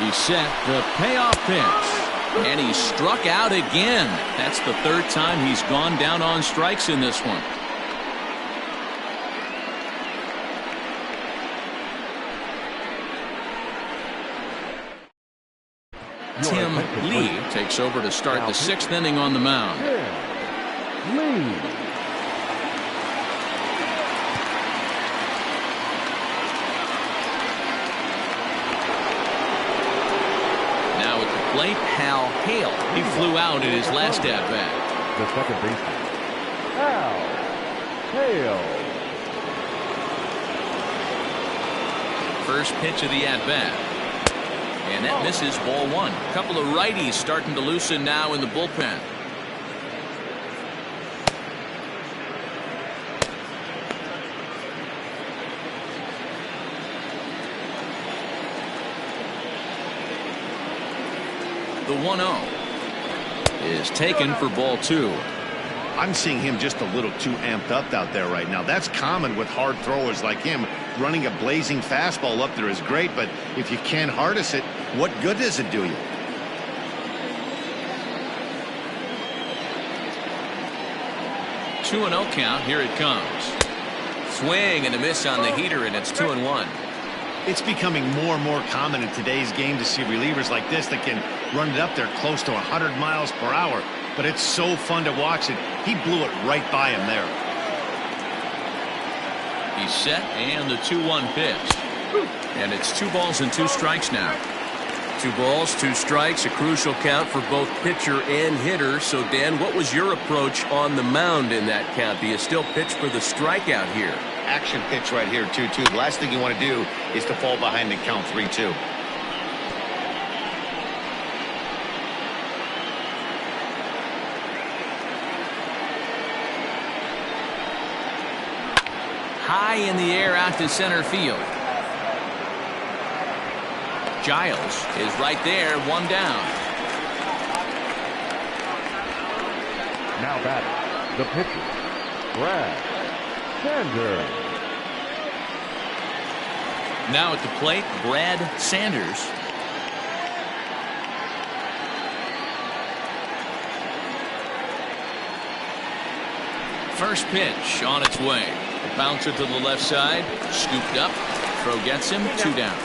He set the payoff pitch, and he struck out again. That's the third time he's gone down on strikes in this one. Tim Lee takes over to start the 6th inning on the mound. Lee. Now at the plate, Hal Hale. He flew out in his last at-bat. The second baseman, Hal Hale. First pitch of the at-bat. And that misses, ball 1. A couple of righties starting to loosen now in the bullpen. The 1-0 is taken for ball 2. I'm seeing him just a little too amped up out there right now. That's common with hard throwers like him. running a blazing fastball up there is great, but if you can't harness it, what good does it do you? Two and 0 count. Here it comes. Swing and a miss on the heater, and it's 2-1. It's becoming more and more common in today's game to see relievers like this that can run it up there close to 100 miles per hour. But it's so fun to watch it. He blew it right by him there. He's set, and the 2-1 pitch. And it's 2 balls and 2 strikes now. 2 balls, 2 strikes, a crucial count for both pitcher and hitter. So, Dan, what was your approach on the mound in that count? Do you still pitch for the strikeout here? Action pitch right here, 2-2. The last thing you want to do is to fall behind the count 3-2. High in the air out to center field. Giles is right there, 1 down. Now batting, the pitcher, Brad Sanders. Now at the plate, Brad Sanders. First pitch on its way. Bouncer to the left side, scooped up. Throw gets him, 2 down.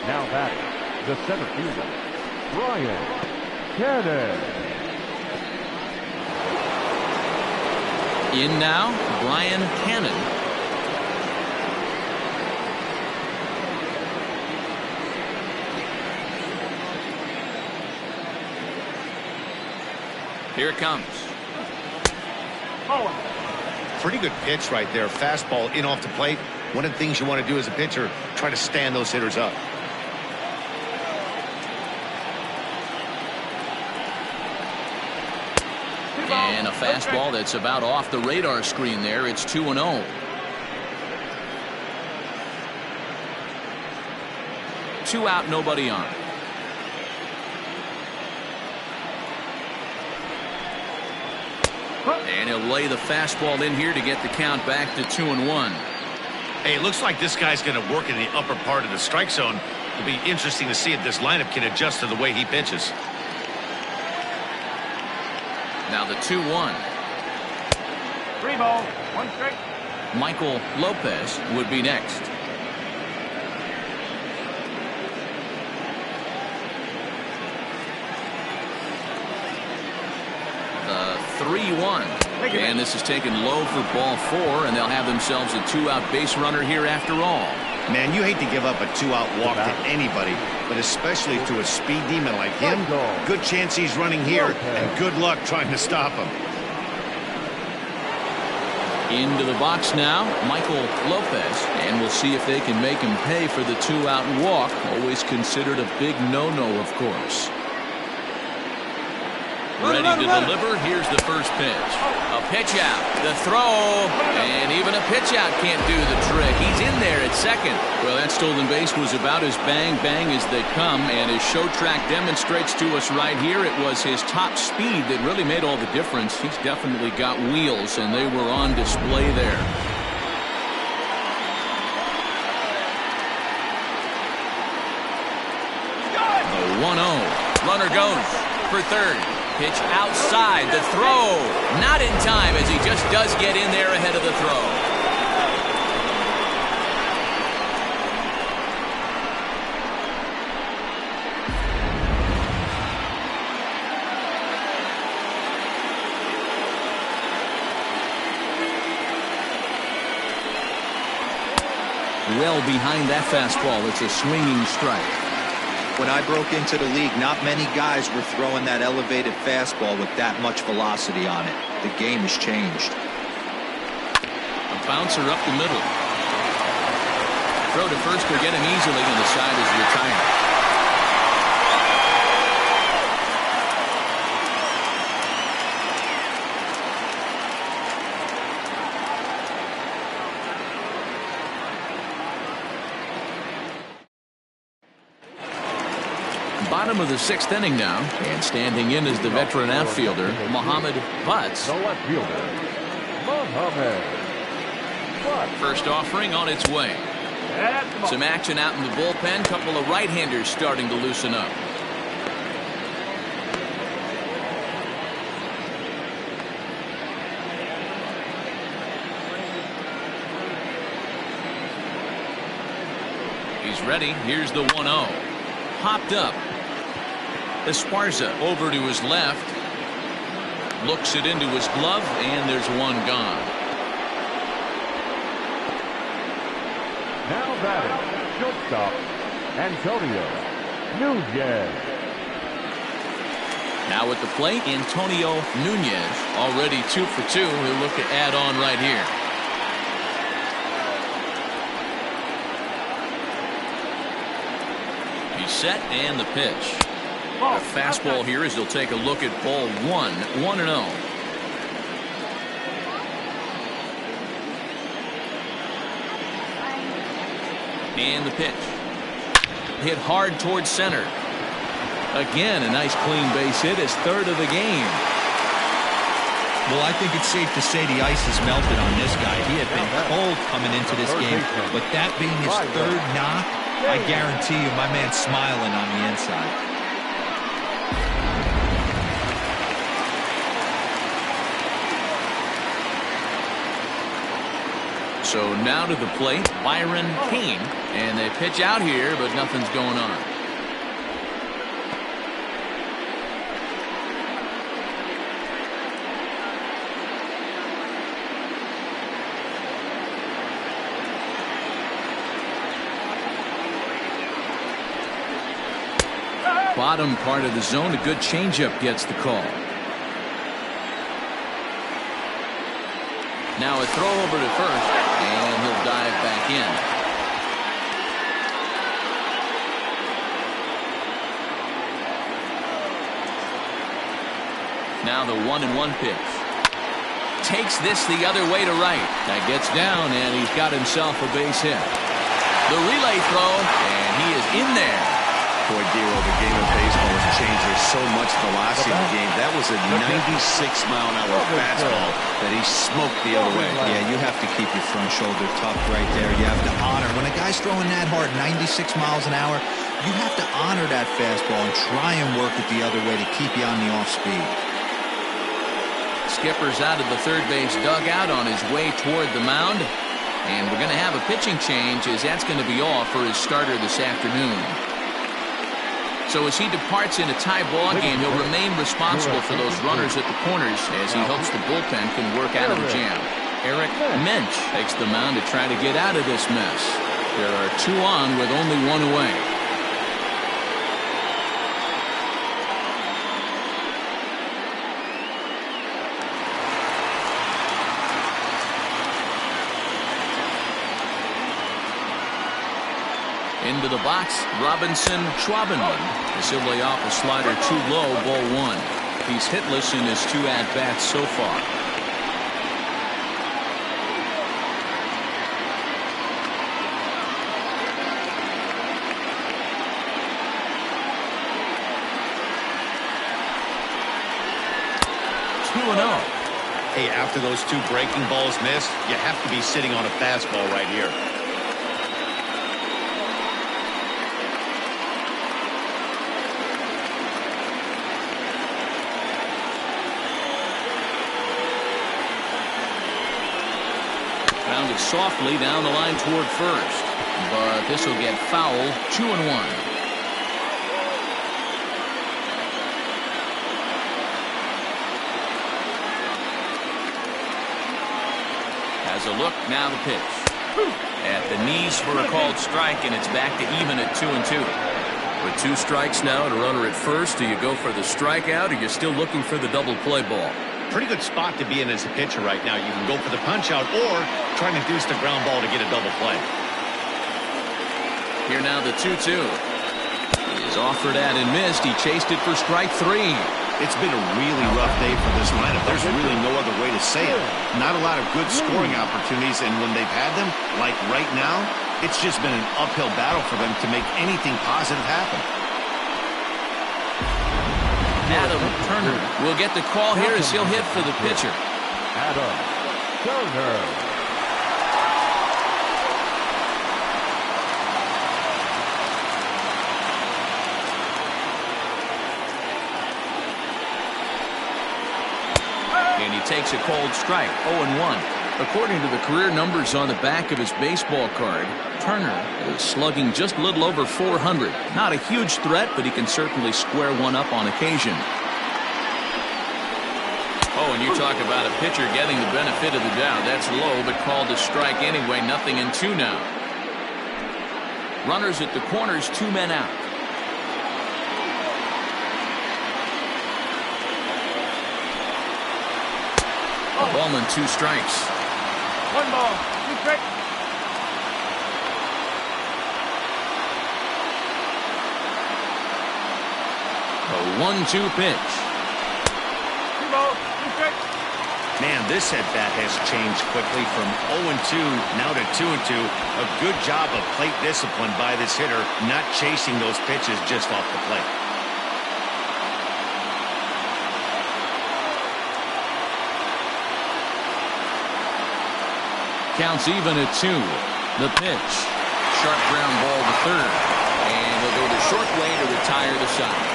Now batting, the center fielder, Brian Cannon. In now, Brian Cannon. Here it comes. Pretty good pitch right there. Fastball in off the plate. One of the things you want to do as a pitcher, try to stand those hitters up. And a fastball that's about off the radar screen there. It's 2-0. Two out, nobody on. And he'll lay the fastball in here to get the count back to 2-1. Hey, it looks like this guy's going to work in the upper part of the strike zone. It'll be interesting to see if this lineup can adjust to the way he pitches. Now the 2-1. 3 balls, 1 strike. Michael Lopez would be next. The 3-1. And this is taken low for ball 4, and they'll have themselves a 2-out base runner here after all. Man, you hate to give up a 2-out walk to anybody, but especially to a speed demon like him. Good chance he's running here, and good luck trying to stop him. Into the box now, Michael Lopez, and we'll see if they can make him pay for the 2-out walk. Always considered a big no-no, of course. Ready to deliver. Here's the first pitch. A pitch out. The throw. And even a pitch out can't do the trick. He's in there at second. Well, that stolen base was about as bang-bang as they come. And as Show Track demonstrates to us right here, it was his top speed that really made all the difference. He's definitely got wheels, and they were on display there. The 1-0. Runner goes for third. Pitch outside. The throw. Not in time, as he just does get in there ahead of the throw. Well behind that fastball. It's a swinging strike. When I broke into the league, not many guys were throwing that elevated fastball with that much velocity on it. The game has changed. A bouncer up the middle. Throw to first will get him easily, and the side is retired. Bottom of the 6th inning now, and standing in is the veteran outfielder, Muhammad Butts. The left fielder, Muhammad. First offering on its way. That's the ball. Some action out in the bullpen. Couple of right-handers starting to loosen up. He's ready. Here's the 1-0. Popped up. Esparza over to his left. Looks it into his glove, and there's one gone. Now batting, shortstop, Antonio Nunez. Now at the plate, Antonio Nunez, already 2 for 2. He'll look to add on right here. He's set, and the pitch. A fastball here as he'll take a look at ball 1, 1-0. And the pitch. Hit hard towards center. Again, a nice clean base hit, his 3rd of the game. Well, I think it's safe to say the ice has melted on this guy. He had been cold coming into this game, but that being his 3rd knock, I guarantee you my man's smiling on the inside. So now to the plate, Byron Payne, and they pitch out here, but nothing's going on. Bottom part of the zone, a good changeup gets the call. Now a throw over to first, and he'll dive back in. Now the 1-1 pitch. Takes this the other way to right. That gets down, and he's got himself a base hit. The relay throw, and he is in there. Boy, Dero, the game of baseball has changed. There's so much velocity in the game. That was a 96-mile-an-hour fastball that he smoked the other way. Yeah, you have to keep your front shoulder tucked right there. You have to honor. When a guy's throwing that hard, 96 miles an hour, you have to honor that fastball and try and work it the other way to keep you on the off speed. Skipper's out of the third base dugout on his way toward the mound. And we're going to have a pitching change, as that's going to be off for his starter this afternoon. So as he departs in a tie ball game, he'll remain responsible for those runners at the corners as he hopes the bullpen can work out of the jam. Eric Mensch takes the mound to try to get out of this mess. There are 2 on with only 1 away. Into the box, Robinson Schwabenman. As he'll lay off a slider too low, ball 1. He's hitless in his 2 at-bats so far. Hey, after those 2 breaking balls missed, you have to be sitting on a fastball right here. Grounded softly down the line toward first, but this will get foul. 2-1. Has a look, now the pitch. At the knees for a called strike, and it's back to even at 2-2. With 2 strikes now and a runner at first, do you go for the strikeout, or you're still looking for the double play ball? Pretty good spot to be in as a pitcher right now. You can go for the punch out or try and induce the ground ball to get a double play. Here now the 2-2. He's offered at and missed. He chased it for strike 3. It's been a really rough day for this lineup. There's really no other way to say it. Not a lot of good scoring opportunities, and when they've had them, like right now, it's just been an uphill battle for them to make anything positive happen. Adam Turner will get the call here as he'll hit for the pitcher. Adam Turner. And he takes a cold strike, 0-1. According to the career numbers on the back of his baseball card, Turner is slugging just a little over 400. Not a huge threat, but he can certainly square one up on occasion. Oh, and you talk about a pitcher getting the benefit of the doubt. That's low, but called a strike anyway. 0-2 now. Runners at the corners, 2 men out. Ballman, 2 strikes. 1 ball, 2 strikes. A 1-2 pitch. 2 balls, 2 strikes. Man, this at-bat has changed quickly from 0-2 now to 2-2. A good job of plate discipline by this hitter, not chasing those pitches just off the plate. Counts even at 2. The pitch. Sharp ground ball to third. And he'll go the short way to retire the side.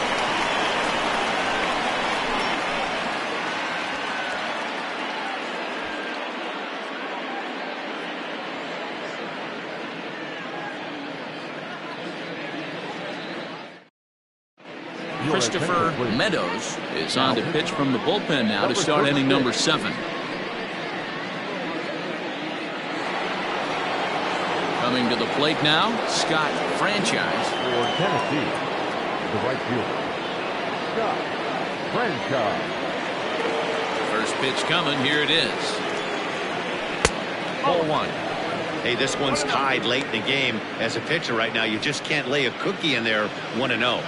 Christopher Meadows is on to pitch from the bullpen now to start inning number 7. Coming to the plate now, Scott Franchise. For Tennessee, the right fielder, Scott Franchise. First pitch coming, here it is. Ball 1. Hey, this one's tied late in the game. As a pitcher right now, you just can't lay a cookie in there 1-0.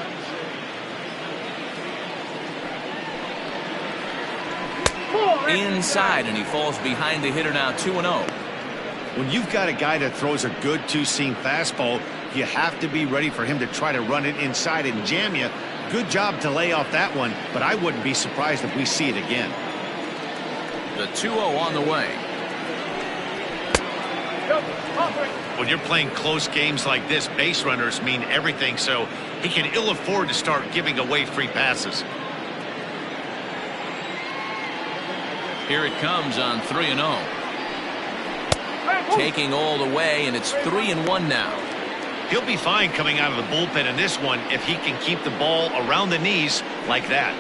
Inside, and he falls behind the hitter now, 2-0. When you've got a guy that throws a good 2-seam fastball, you have to be ready for him to try to run it inside and jam you. Good job to lay off that one, but I wouldn't be surprised if we see it again. The 2-0 on the way. When you're playing close games like this, base runners mean everything, so he can ill afford to start giving away free passes. Here it comes on 3-0. Taking all the way, and it's 3-1 now. He'll be fine coming out of the bullpen in this one if he can keep the ball around the knees like that.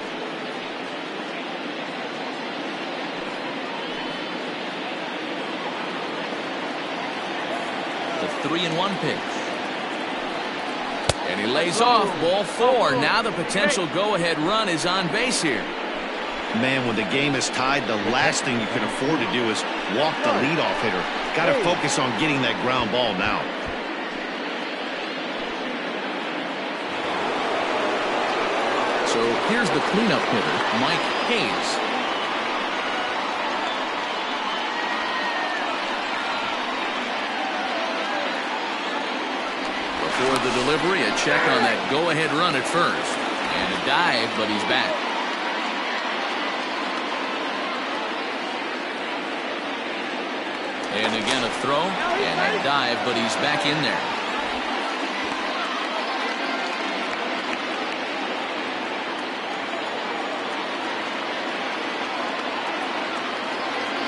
The 3-1 pitch. And he lays off, ball 4. Now the potential go-ahead run is on base here. Man, when the game is tied, the last thing you can afford to do is walk the leadoff hitter. Got to focus on getting that ground ball now. So here's the cleanup hitter, Mike Hayes. Before the delivery, a check on that go-ahead run at first. And a dive, but he's back. And again a throw and a dive, but he's back in there.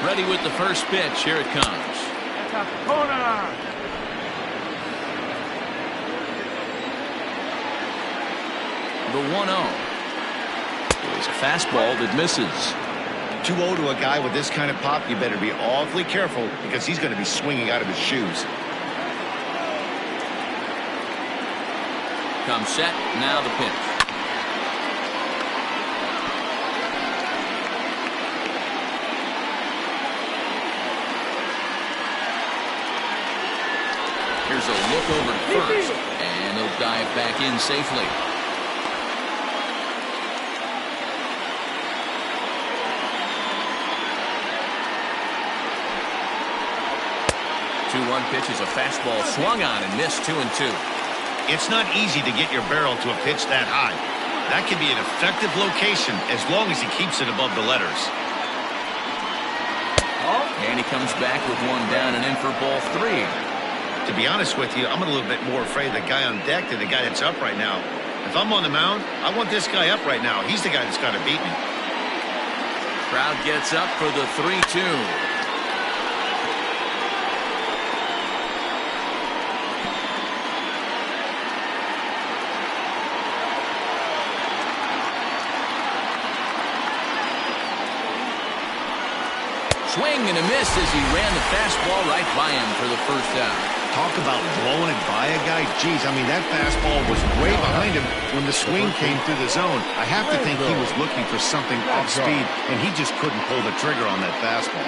Ready with the first pitch. Here it comes. Corner. The 1-0 is a fastball that misses. 2-0 to a guy with this kind of pop, you better be awfully careful because he's going to be swinging out of his shoes. Comes set, now the pitch. Here's a look over to first, and he'll dive back in safely. 2-1 pitch is a fastball swung on and missed 2-2. It's not easy to get your barrel to a pitch that high. That can be an effective location as long as he keeps it above the letters. Oh. And he comes back with one down and in for ball 3. To be honest with you, I'm a little bit more afraid of the guy on deck than the guy that's up right now. If I'm on the mound, I want this guy up right now. He's the guy that's got to beat me. Crowd gets up for the 3-2. Swing and a miss as he ran the fastball right by him for the first down. Talk about blowing it by a guy. Geez, I mean, that fastball was way behind him when the swing came through the zone. I have to think he was looking for something off speed, and he just couldn't pull the trigger on that fastball.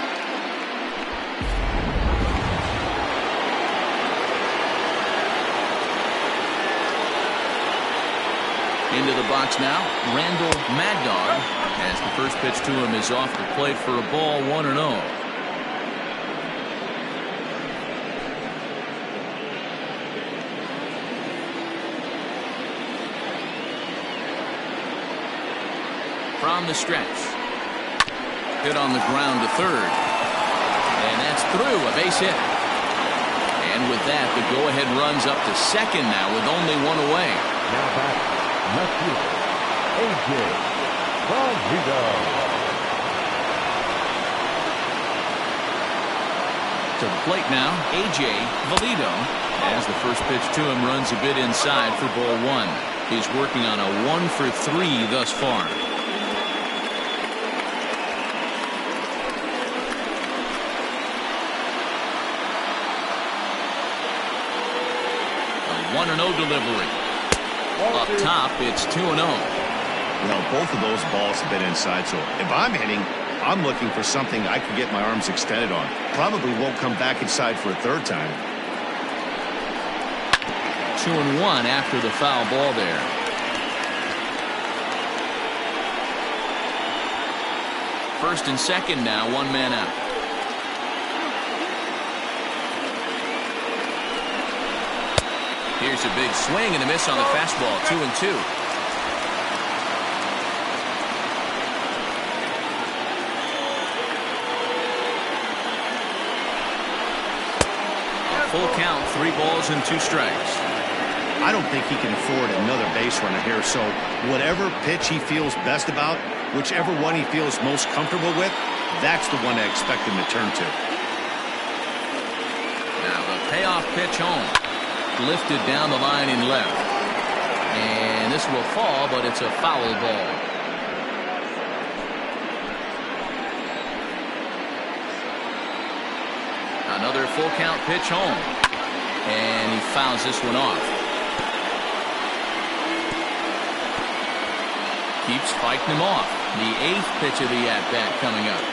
Into the box now, Randall Mad Dog, as the first pitch to him is off the plate for a ball, 1-0. From the stretch. Hit on the ground to third. And that's through, a base hit. And with that, the go-ahead runs up to second now with only one away. Now back, Matthew, A.J. Valido. To the plate now, A.J. Valido, as the first pitch to him runs a bit inside for ball 1. He's working on a 1-for-3 thus far. A 1-0 delivery. Up top, it's 2-0. Well, both of those balls have been inside, so if I'm hitting, I'm looking for something I can get my arms extended on. Probably won't come back inside for a third time. 2-1 after the foul ball there. First and second now, one man out. Here's a big swing and a miss on the fastball, 2-2. Full count, 3 balls and 2 strikes. I don't think he can afford another base runner here, so whatever pitch he feels best about, whichever one he feels most comfortable with, that's the one I expect him to turn to. Now the payoff pitch home. Lifted down the line in left. And this will fall, but it's a foul ball. Another full count pitch home. And he fouls this one off. Keeps fighting him off. The 8th pitch of the at-bat coming up.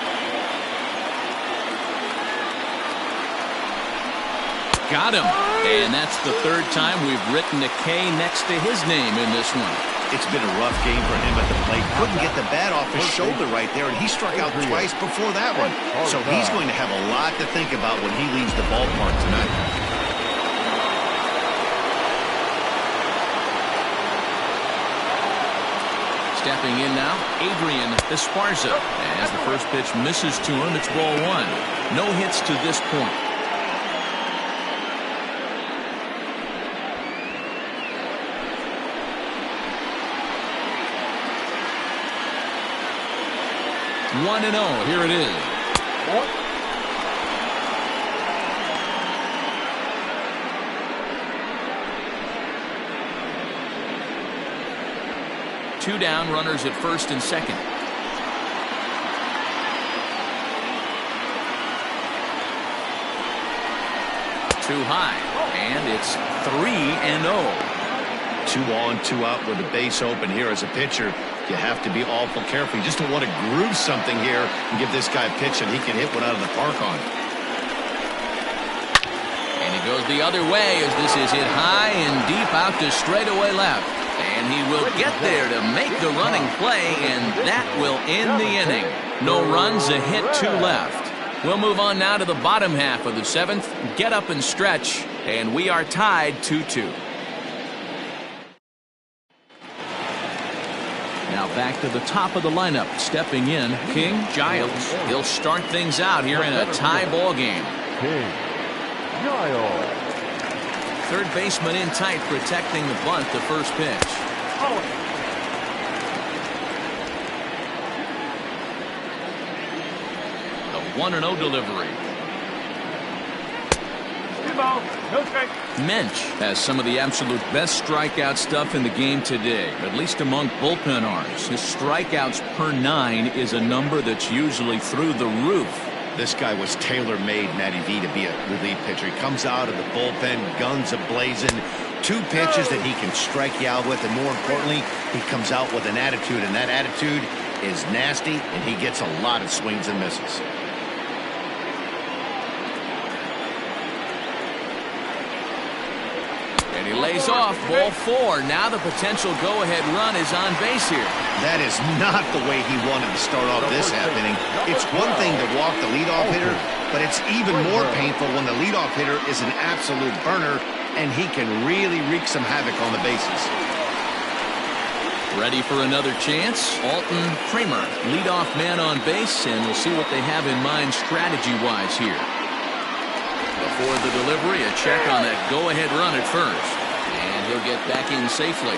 Got him. And that's the 3rd time we've written a K next to his name in this one. It's been a rough game for him at the plate. Couldn't get the bat off his shoulder right there, and he struck out twice before that one. So he's going to have a lot to think about when he leaves the ballpark tonight. Stepping in now, Adrian Esparza. As the first pitch misses to him, it's ball 1. No hits to this point. One and 0. Here it is. Two down, runners at first and second. Too high, and it's 3-0. 2 on, 2 out with the base open here as a pitcher. You have to be awful careful. You just don't want to groove something here and give this guy a pitch that he can hit one out of the park on. And he goes the other way as this is hit high and deep out to straightaway left. And he will get there to make the running play, and that will end the inning. No runs, a hit, 2 left. We'll move on now to the bottom half of the 7th. Get up and stretch, and we are tied 2-2. Now back to the top of the lineup. Stepping in, King Giles. He'll start things out here in a tie ball game. King Giles. Third baseman in tight, protecting the bunt, the first pitch. The 1-0 delivery. No strike. Mensch has some of the absolute best strikeout stuff in the game today, at least among bullpen arms. His strikeouts per 9 is a number that's usually through the roof. This guy was tailor-made, Matty V, to be a relief pitcher. He comes out of the bullpen, guns a-blazing, 2 pitches that he can strike you out with, and more importantly, he comes out with an attitude, and that attitude is nasty, and he gets a lot of swings and misses. And he lays off, ball 4. Now the potential go-ahead run is on base here. That is not the way he wanted to start off this half inning. It's one thing to walk the leadoff hitter, but it's even more painful when the leadoff hitter is an absolute burner, and he can really wreak some havoc on the bases. Ready for another chance? Alton Kramer, leadoff man on base, and we'll see what they have in mind strategy-wise here. Before the delivery, a check on that go-ahead run at first. And he'll get back in safely.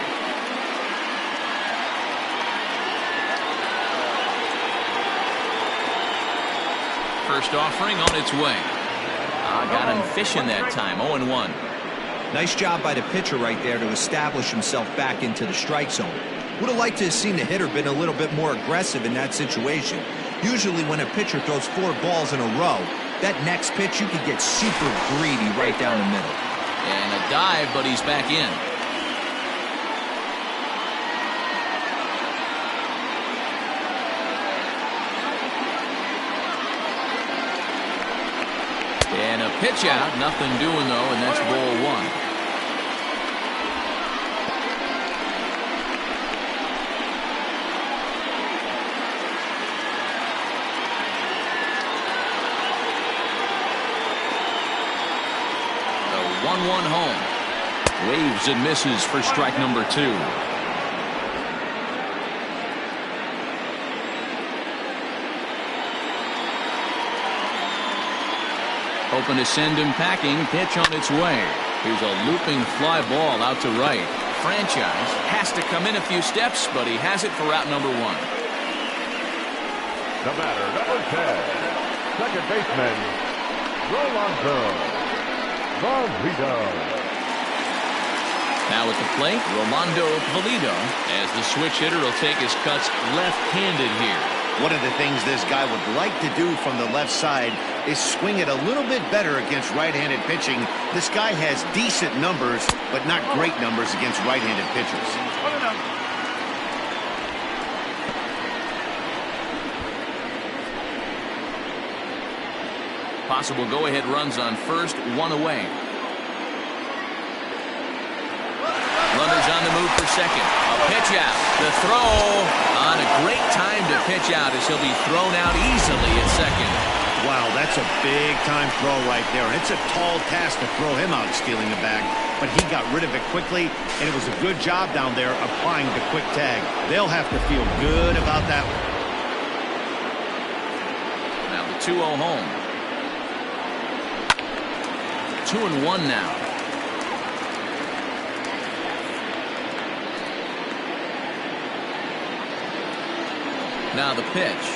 First offering on its way. Got him fishing that time, 0-1. Nice job by the pitcher right there to establish himself back into the strike zone. Would have liked to have seen the hitter been a little bit more aggressive in that situation. Usually when a pitcher throws 4 balls in a row, that next pitch you could get super greedy right down the middle. And a dive, but he's back in. And a pitch out, nothing doing though, and that's ball 1. The 1-1 home. Waves and misses for strike number 2. Hoping to send him packing. Pitch on its way. Here's a looping fly ball out to right. Franchise has to come in a few steps, but he has it for out number 1. The batter, number 10. Second baseman, Rolando Valido. Now at the plate, Rolando Valido, as the switch hitter will take his cuts left-handed here. One of the things this guy would like to do from the left side is swing it a little bit better against right-handed pitching. This guy has decent numbers, but not great numbers against right-handed pitchers. Possible go-ahead runs on first, 1 away. Runners on the move for second. A pitch out. The throw on a great time to pitch out as he'll be thrown out easily at second. Wow, that's a big-time throw right there. And it's a tall task to throw him out stealing a bag, but he got rid of it quickly, and it was a good job down there applying the quick tag. They'll have to feel good about that one. Now the 2-0 home. 2-1 now. Now the pitch.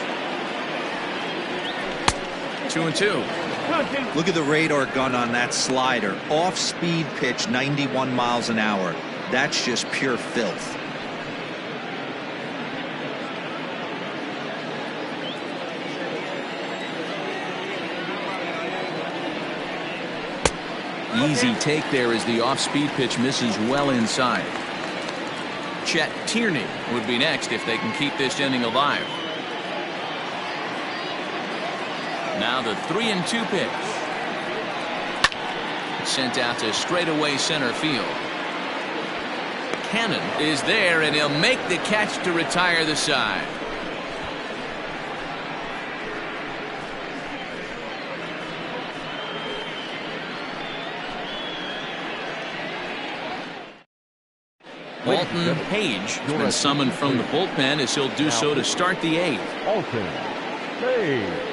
2-2. Look at the radar gun on that slider. Off-speed pitch, 91 miles an hour. That's just pure filth. Easy take there as the off-speed pitch misses well inside. Chet Tierney would be next if they can keep this inning alive. Now the 3-2 pitch. Sent out to straightaway center field. Cannon is there, and he'll make the catch to retire the side. Walton Page has been summoned from the bullpen as he'll do so to start the 8th. Walton Page.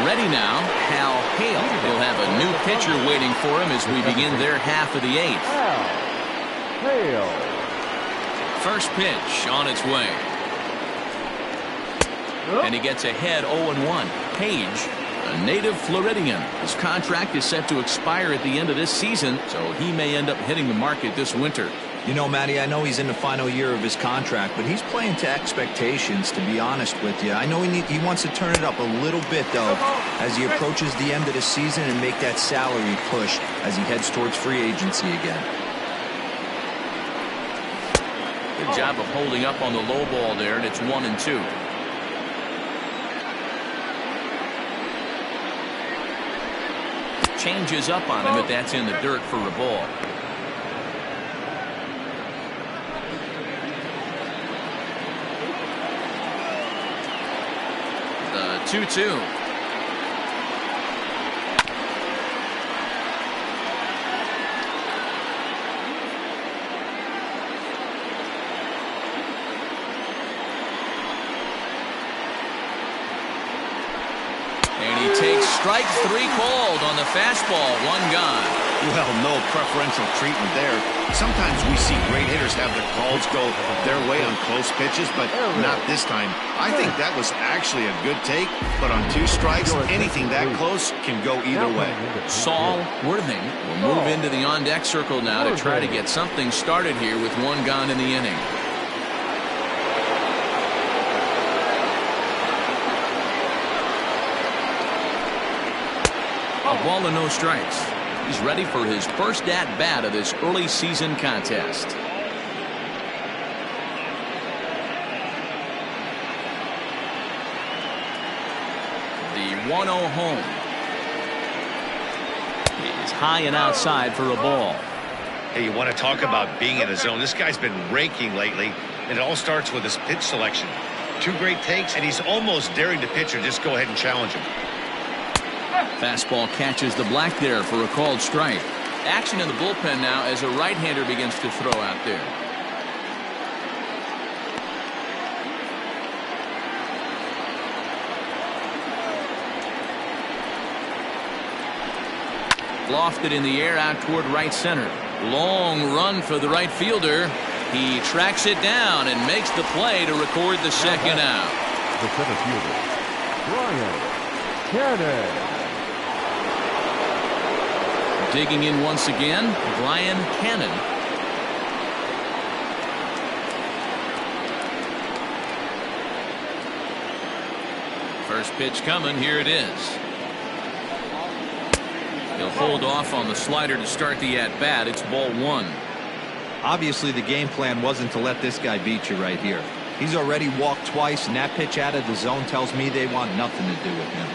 Ready now, Hal Hale. He'll have a new pitcher waiting for him as we begin their half of the 8th. Hale. First pitch on its way. And he gets ahead 0-1. Page, a native Floridian. His contract is set to expire at the end of this season, so he may end up hitting the market this winter. You know, Matty, I know he's in the final year of his contract, but he's playing to expectations, to be honest with you. I know he wants to turn it up a little bit, though, as he approaches the end of the season and make that salary push as he heads towards free agency again. Good job of holding up on the low ball there, and it's 1-2. Changes up on him, but that's in the dirt for a ball. The 2-2. Strike 3 called on the fastball. 1 gone. Well, no preferential treatment there. Sometimes we see great hitters have their calls go their way on close pitches, but not this time. I think that was actually a good take, but on 2 strikes, anything that close can go either way. Saul Worthing will move into the on-deck circle now to try to get something started here with 1 gone in the inning. A ball and no strikes. He's ready for his first at-bat of this early season contest. The 1-0 home is high and outside for a ball. Hey, you want to talk about being in a zone? This guy's been raking lately, and it all starts with his pitch selection. 2 great takes, and he's almost daring the pitcher just go ahead and challenge him. Fastball catches the black there for a called strike. Action in the bullpen now as a right-hander begins to throw out there. Lofted in the air out toward right center. Long run for the right fielder. He tracks it down and makes the play to record the second out. The center fielder, Brian Cannon. Digging in once again, Brian Cannon. First pitch coming. Here it is. He'll hold off on the slider to start the at-bat. It's ball 1. Obviously, the game plan wasn't to let this guy beat you right here. He's already walked twice, and that pitch out of the zone tells me they want nothing to do with him.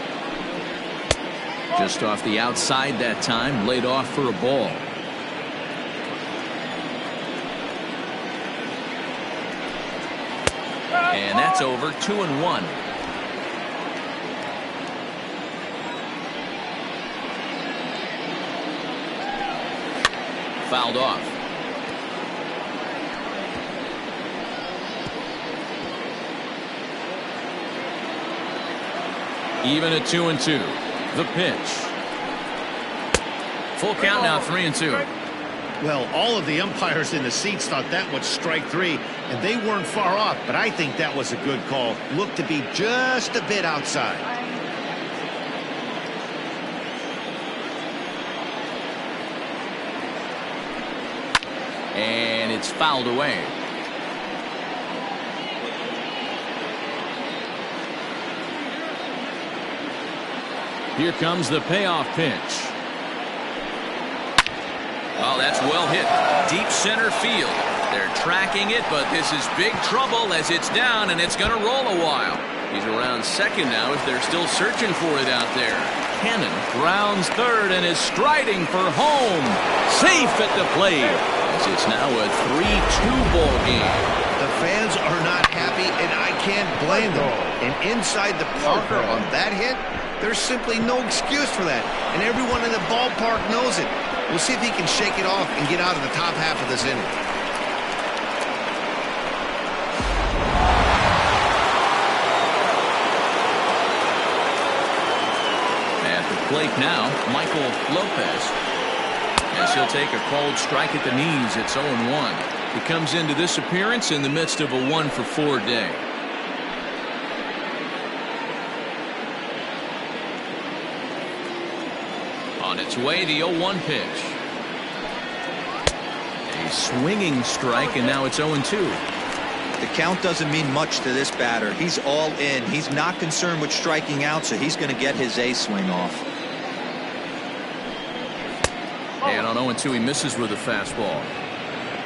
Just off the outside that time, laid off for a ball. And that's over. 2-1. Fouled off. Even at 2-2. The pitch. Full count now, 3-2. Well, all of the umpires in the seats thought that was strike 3, and they weren't far off, but I think that was a good call. Looked to be just a bit outside. And it's fouled away. Here comes the payoff pitch. Oh, that's well hit. Deep center field. They're tracking it, but this is big trouble as it's down, and it's going to roll a while. He's around second now as they're still searching for it out there. Cannon grounds third and is striding for home. Safe at the plate as it's now a 3-2 ball game. The fans are not happy, and I can't blame them. And inside the Parker on that hit, There's simply no excuse for that, and everyone in the ballpark knows it. We'll see if he can shake it off and get out of the top half of this inning. At the plate now, Michael Lopez. As he'll take a called strike at the knees. It's 0-1. He comes into this appearance in the midst of a 1-for-4 day. On its way, the 0-1 pitch. A swinging strike, and now it's 0-2. The count doesn't mean much to this batter. He's all in. He's not concerned with striking out, so he's going to get his A swing off. And on 0-2, he misses with a fastball.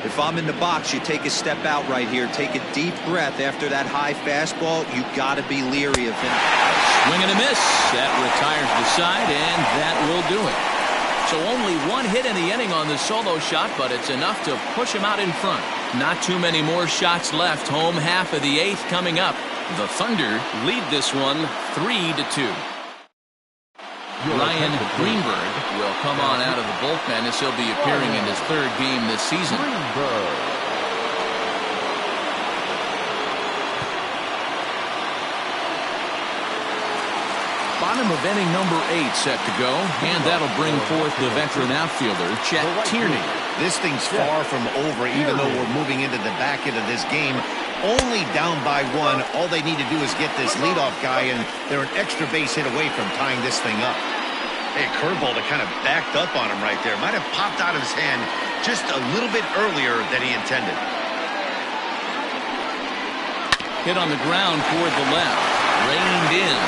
If I'm in the box, you take a step out right here. Take a deep breath after that high fastball. You got to be leery of him. Swing and a miss. That retires the side, and that will do it. So only one hit in the inning on the solo shot, but it's enough to push him out in front. Not too many more shots left. Home half of the 8th coming up. The Thunder lead this one 3-2. Ryan Greenberg will come on out of the bullpen as he'll be appearing in his 3rd game this season. Bottom of inning number 8 set to go, and that'll bring forth the veteran outfielder, Chet Tierney. This thing's far from over, even though we're moving into the back end of this game. Only down by 1. All they need to do is get this leadoff guy, and they're an extra base hit away from tying this thing up. Hey, curveball that kind of backed up on him right there. Might have popped out of his hand just a little bit earlier than he intended. Hit on the ground toward the left. Reined in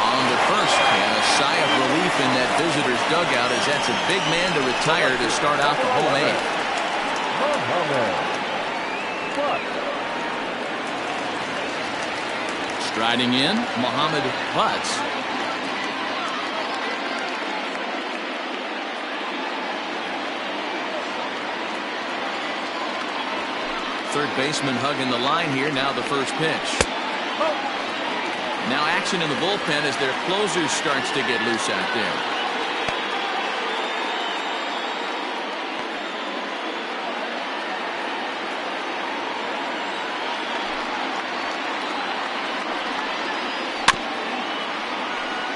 on the first. And a sigh of relief in that visitor's dugout as that's a big man to retire to start out the home 8th. Striding in, Muhammad Butts. Third baseman hugging the line here. Now the first pitch. Now action in the bullpen as their closer starts to get loose out there.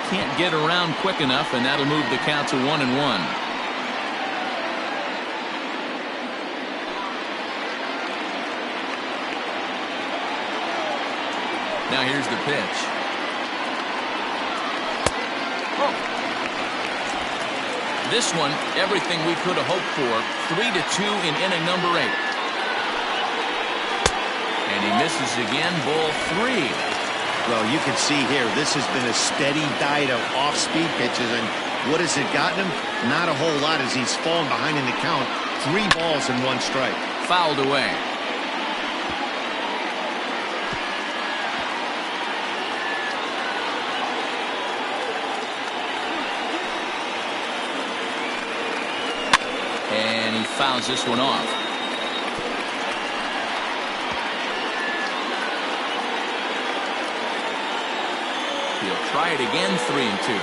Can't get around quick enough, and that'll move the count to 1-1. Now here's the pitch. This one, everything we could have hoped for. 3-2 in inning number 8. And he misses again, ball 3. Well, you can see here, this has been a steady diet of off-speed pitches, and what has it gotten him? Not a whole lot as he's fallen behind in the count. 3 balls and 1 strike. Fouled away. And he fouls this one off. He'll try it again, 3-2.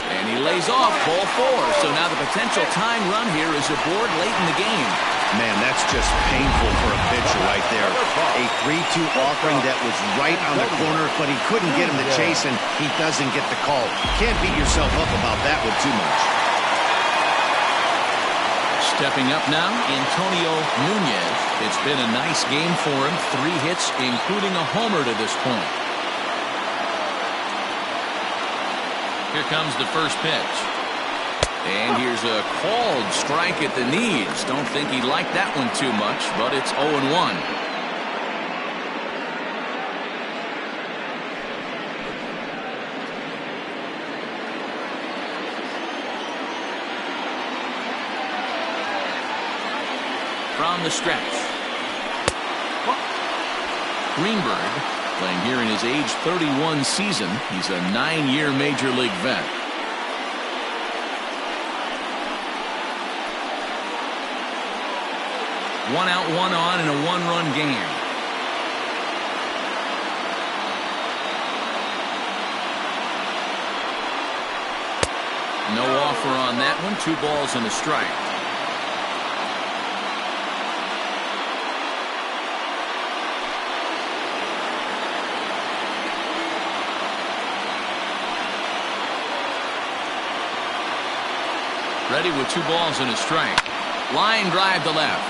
And he lays off, ball 4. So now the potential tying run here is aboard late in the game. Man, that's just painful for a pitcher right there. A 3-2 offering that was right on the corner, but he couldn't get him to chase, and he doesn't get the call. Can't beat yourself up about that one too much. Stepping up now, Antonio Nunez. It's been a nice game for him. 3 hits, including a homer to this point. Here comes the first pitch. And here's a called strike at the knees. Don't think he liked that one too much, but it's 0-1. From the stretch. Greenberg playing here in his age 31 season. He's a 9-year major league vet. One out, one on in a 1-run game. No offer on that one. 2 balls and a strike. Ready with 2 balls and a strike. Line drive to left.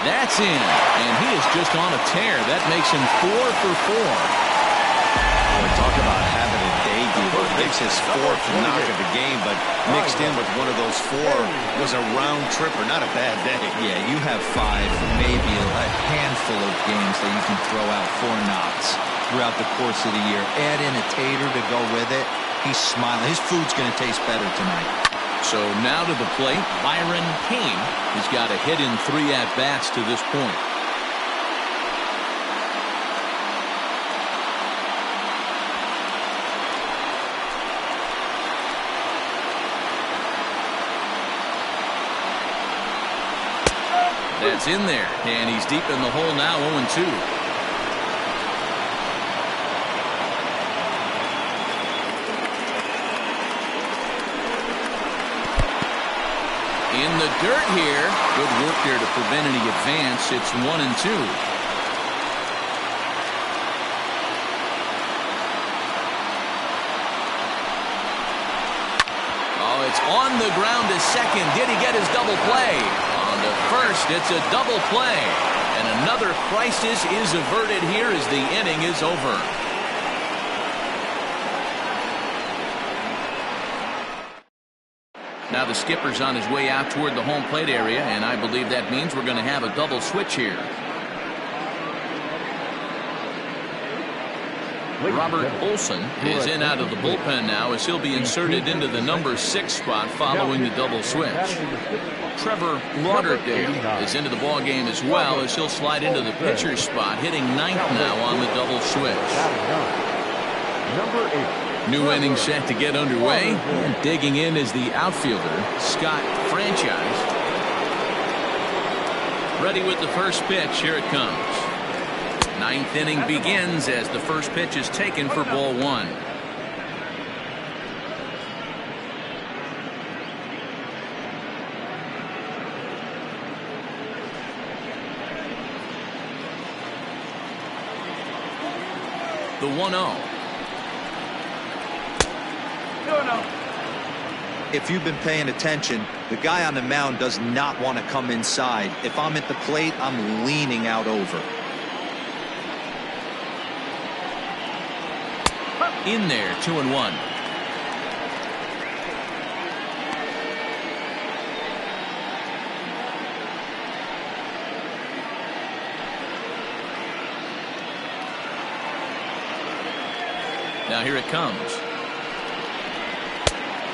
That's in, and he is just on a tear. That makes him 4 for 4. Boy, talk about having a day, Devo. It's his 4th knock of the game, but mixed in with one of those 4 was a round tripper. Not a bad day. Yeah, you have 5, maybe a handful of games that you can throw out 4 knocks throughout the course of the year. Add in a tater to go with it. He's smiling. His food's going to taste better tonight. So now to the plate, Byron Payne. He's got a hit in 3 at-bats to this point. That's in there, and he's deep in the hole now, 0-2. In the dirt here. Good work there to prevent any advance. It's 1-2. Oh, it's on the ground to second. Did he get his double play? On to first, it's a double play. And another crisis is averted here as the inning is over. Now the skipper's on his way out toward the home plate area, and I believe that means we're going to have a double switch here. Robert Olson is in out of the bullpen now as he'll be inserted into the number 6 spot following the double switch. Trevor Lauderdale is into the ballgame as well as he'll slide into the pitcher's spot, hitting 9th now on the double switch. Number 8. New inning set to get underway, and digging in is the outfielder, Scott Franchise. Ready with the first pitch. Here it comes. 9th inning begins as the first pitch is taken for ball 1. The 1-0. If you've been paying attention, the guy on the mound does not want to come inside. If I'm at the plate, I'm leaning out over. In there, 2-1. Now here it comes.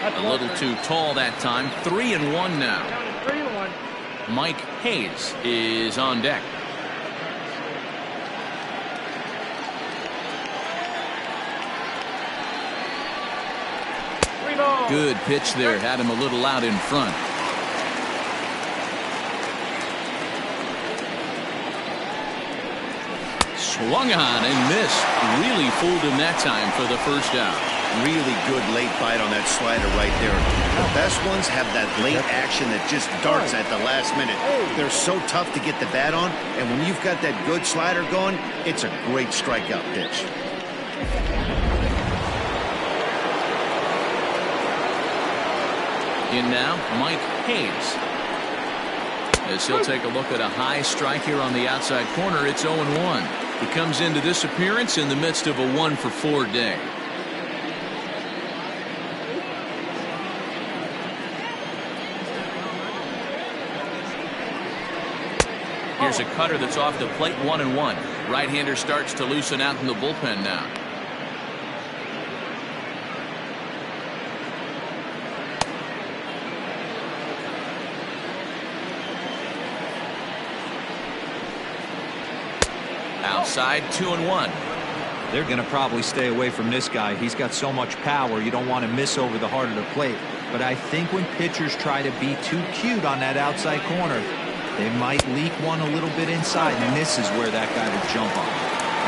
A little too tall that time. 3-1 now. 3-1. Mike Hayes is on deck. Good pitch there. Had him a little out in front. Swung on and missed. Really fooled him that time for the first out. Really good late bite on that slider right there. The best ones have that late action that just darts at the last minute. They're so tough to get the bat on, and when you've got that good slider going, it's a great strikeout pitch. In now, Mike Hayes. As he'll take a look at a high strike here on the outside corner, it's 0-1. He comes into this appearance in the midst of a 1-for-4 day. Here's a cutter that's off the plate, 1-1. Right-hander starts to loosen out in the bullpen now. Outside, 2-1. They're going to probably stay away from this guy. He's got so much power. You don't want to miss over the heart of the plate. But I think when pitchers try to be too cute on that outside corner, they might leak one a little bit inside, and this is where that guy would jump on.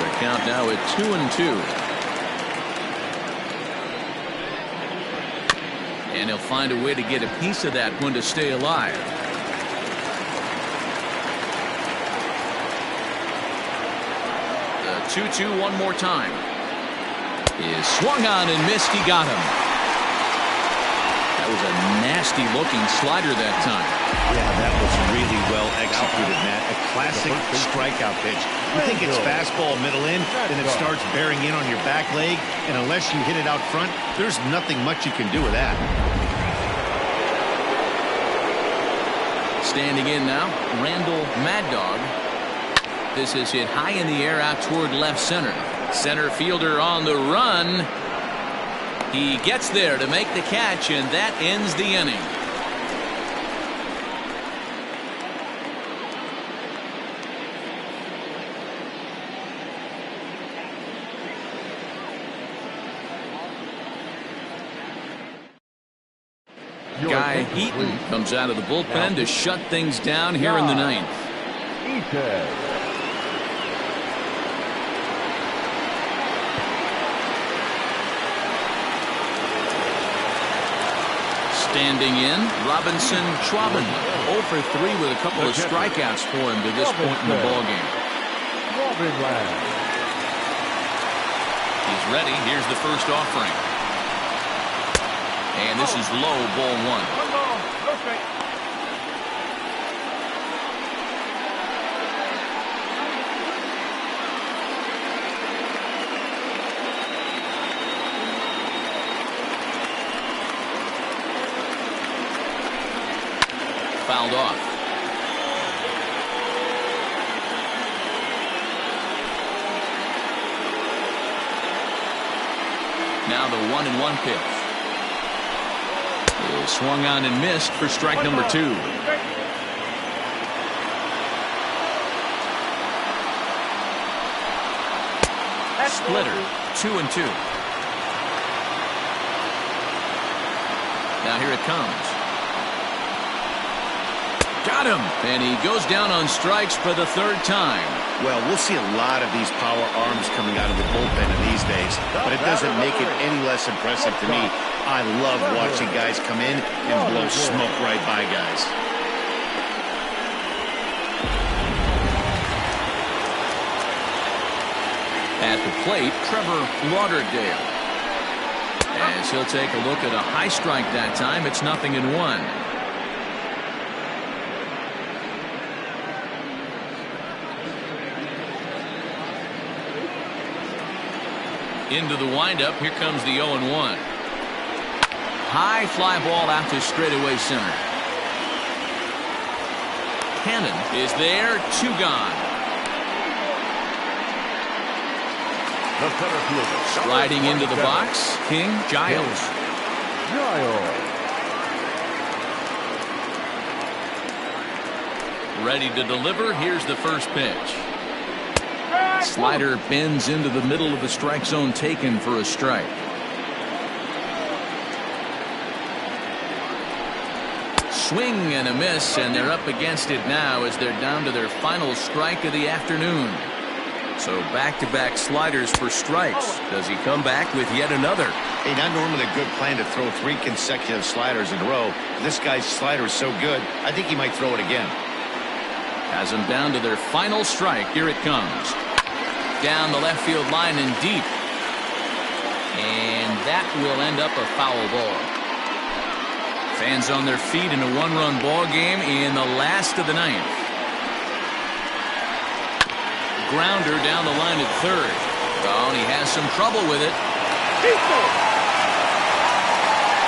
The count now at 2-2. And he'll find a way to get a piece of that one to stay alive. The 2-2 one more time. Is swung on and missed. He got him. That was a nasty looking slider that time. Yeah, that was really well executed, Matt. A classic strikeout pitch. You think it's fastball middle in, then it starts bearing in on your back leg, and unless you hit it out front, there's nothing much you can do with that. Standing in now, Randall Mad Dog. This is hit high in the air out toward left center. Center fielder on the run. He gets there to make the catch, and that ends the inning. Guy Eaton comes out of the bullpen to shut things down here in the ninth. Standing in, Robinson Schwaben. 0 for 3 with a couple of strikeouts for him to this point in the ballgame. He's ready. Here's the first offering. And this is low, ball 1. Fouled off. Now the 1-1 pitch. Is swung on and missed for strike number 2. Splitter, 2-2. Now here it comes. Got him, and he goes down on strikes for the 3rd time. Well, we'll see a lot of these power arms coming out of the bullpen in these days, but it doesn't make it any less impressive to me. I love watching guys come in and blow smoke right by guys. At the plate, Trevor Lauderdale. As he'll take a look at a high strike that time, it's 0-1. Into the windup, here comes the 0-1. High fly ball out to straightaway center. Cannon is there, 2 gone. Sliding into the box, King Giles. Ready to deliver, here's the first pitch. Slider bends into the middle of the strike zone, taken for a strike. Swing and a miss, and they're up against it now as they're down to their final strike of the afternoon. So back-to-back sliders for strikes. Does he come back with yet another? Hey, not normally a good plan to throw 3 consecutive sliders in a row. This guy's slider is so good, I think he might throw it again. Has them down to their final strike. Here it comes. Down the left field line and deep. And that will end up a foul ball. Fans on their feet in a 1-run ball game in the last of the 9th. Grounder down the line at 3rd. Oh, and he has some trouble with it.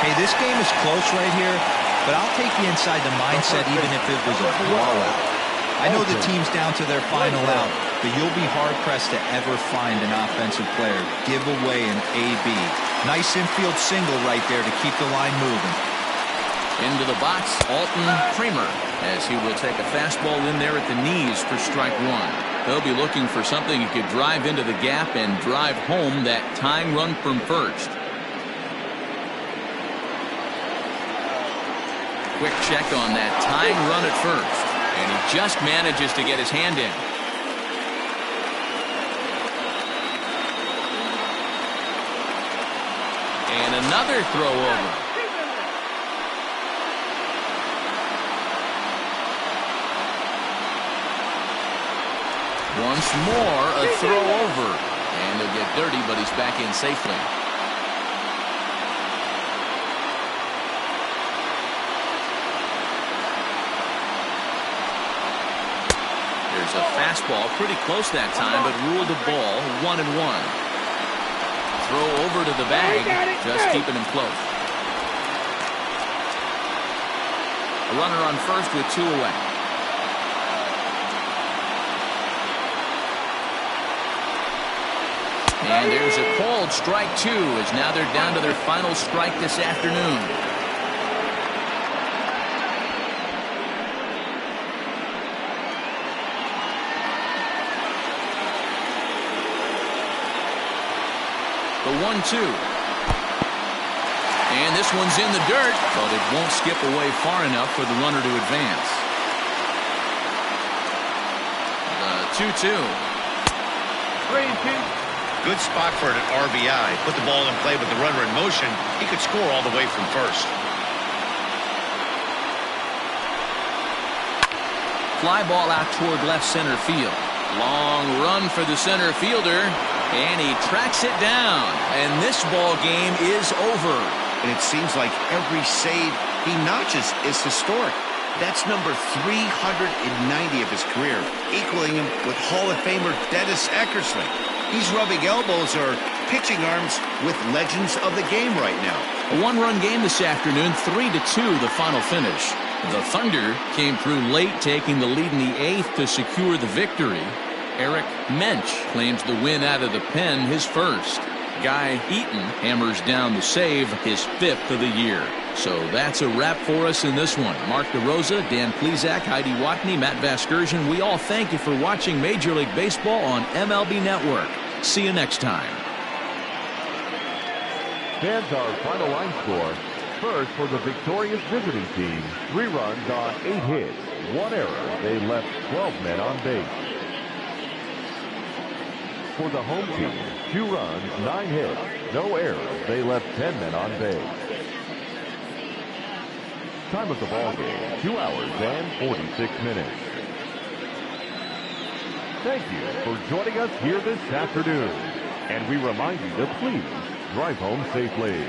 Hey, this game is close right here, but I'll take you inside the mindset even if it was a blowout. I know the team's down to their final out, but you'll be hard-pressed to ever find an offensive player give away an AB. Nice infield single right there to keep the line moving. Into the box, Alton Kramer, as he will take a fastball in there at the knees for strike 1. They'll be looking for something he could drive into the gap and drive home that tying run from first. Quick check on that tying run at first, and he just manages to get his hand in. And another throw over. Once more, a throw over. And he'll get dirty, but he's back in safely. There's a fastball pretty close that time, but ruled a ball 1-1. Throw over to the bag, just keeping him close. A runner on first with 2 away. And there's a called strike 2, as now they're down to their final strike this afternoon. The 1-2. And this one's in the dirt, but it won't skip away far enough for the runner to advance. The 2-2. 3-2. Good spot for an RBI. Put the ball in play with the runner in motion. He could score all the way from first. Fly ball out toward left center field. Long run for the center fielder, and he tracks it down. And this ball game is over. And it seems like every save he notches is historic. That's number 390 of his career, equaling him with Hall of Famer Dennis Eckersley. He's rubbing elbows or pitching arms with legends of the game right now. A one-run game this afternoon, 3-2 the final finish. The Thunder came through late, taking the lead in the 8th to secure the victory. Eric Mensch claims the win out of the pen, his first. Guy Eaton hammers down the save, his 5th of the year. So that's a wrap for us in this one. Mark DeRosa, Dan Plesac, Heidi Watney, Matt Vasgersian, we all thank you for watching Major League Baseball on MLB Network. See you next time. Stands our final line score. First, for the victorious visiting team, 3 runs on 8 hits, 1 error. They left 12 men on base. For the home team, 2 runs, 9 hits, no errors. They left 10 men on base. Time of the ball game, 2 hours and 46 minutes. Thank you for joining us here this afternoon. And we remind you to please drive home safely.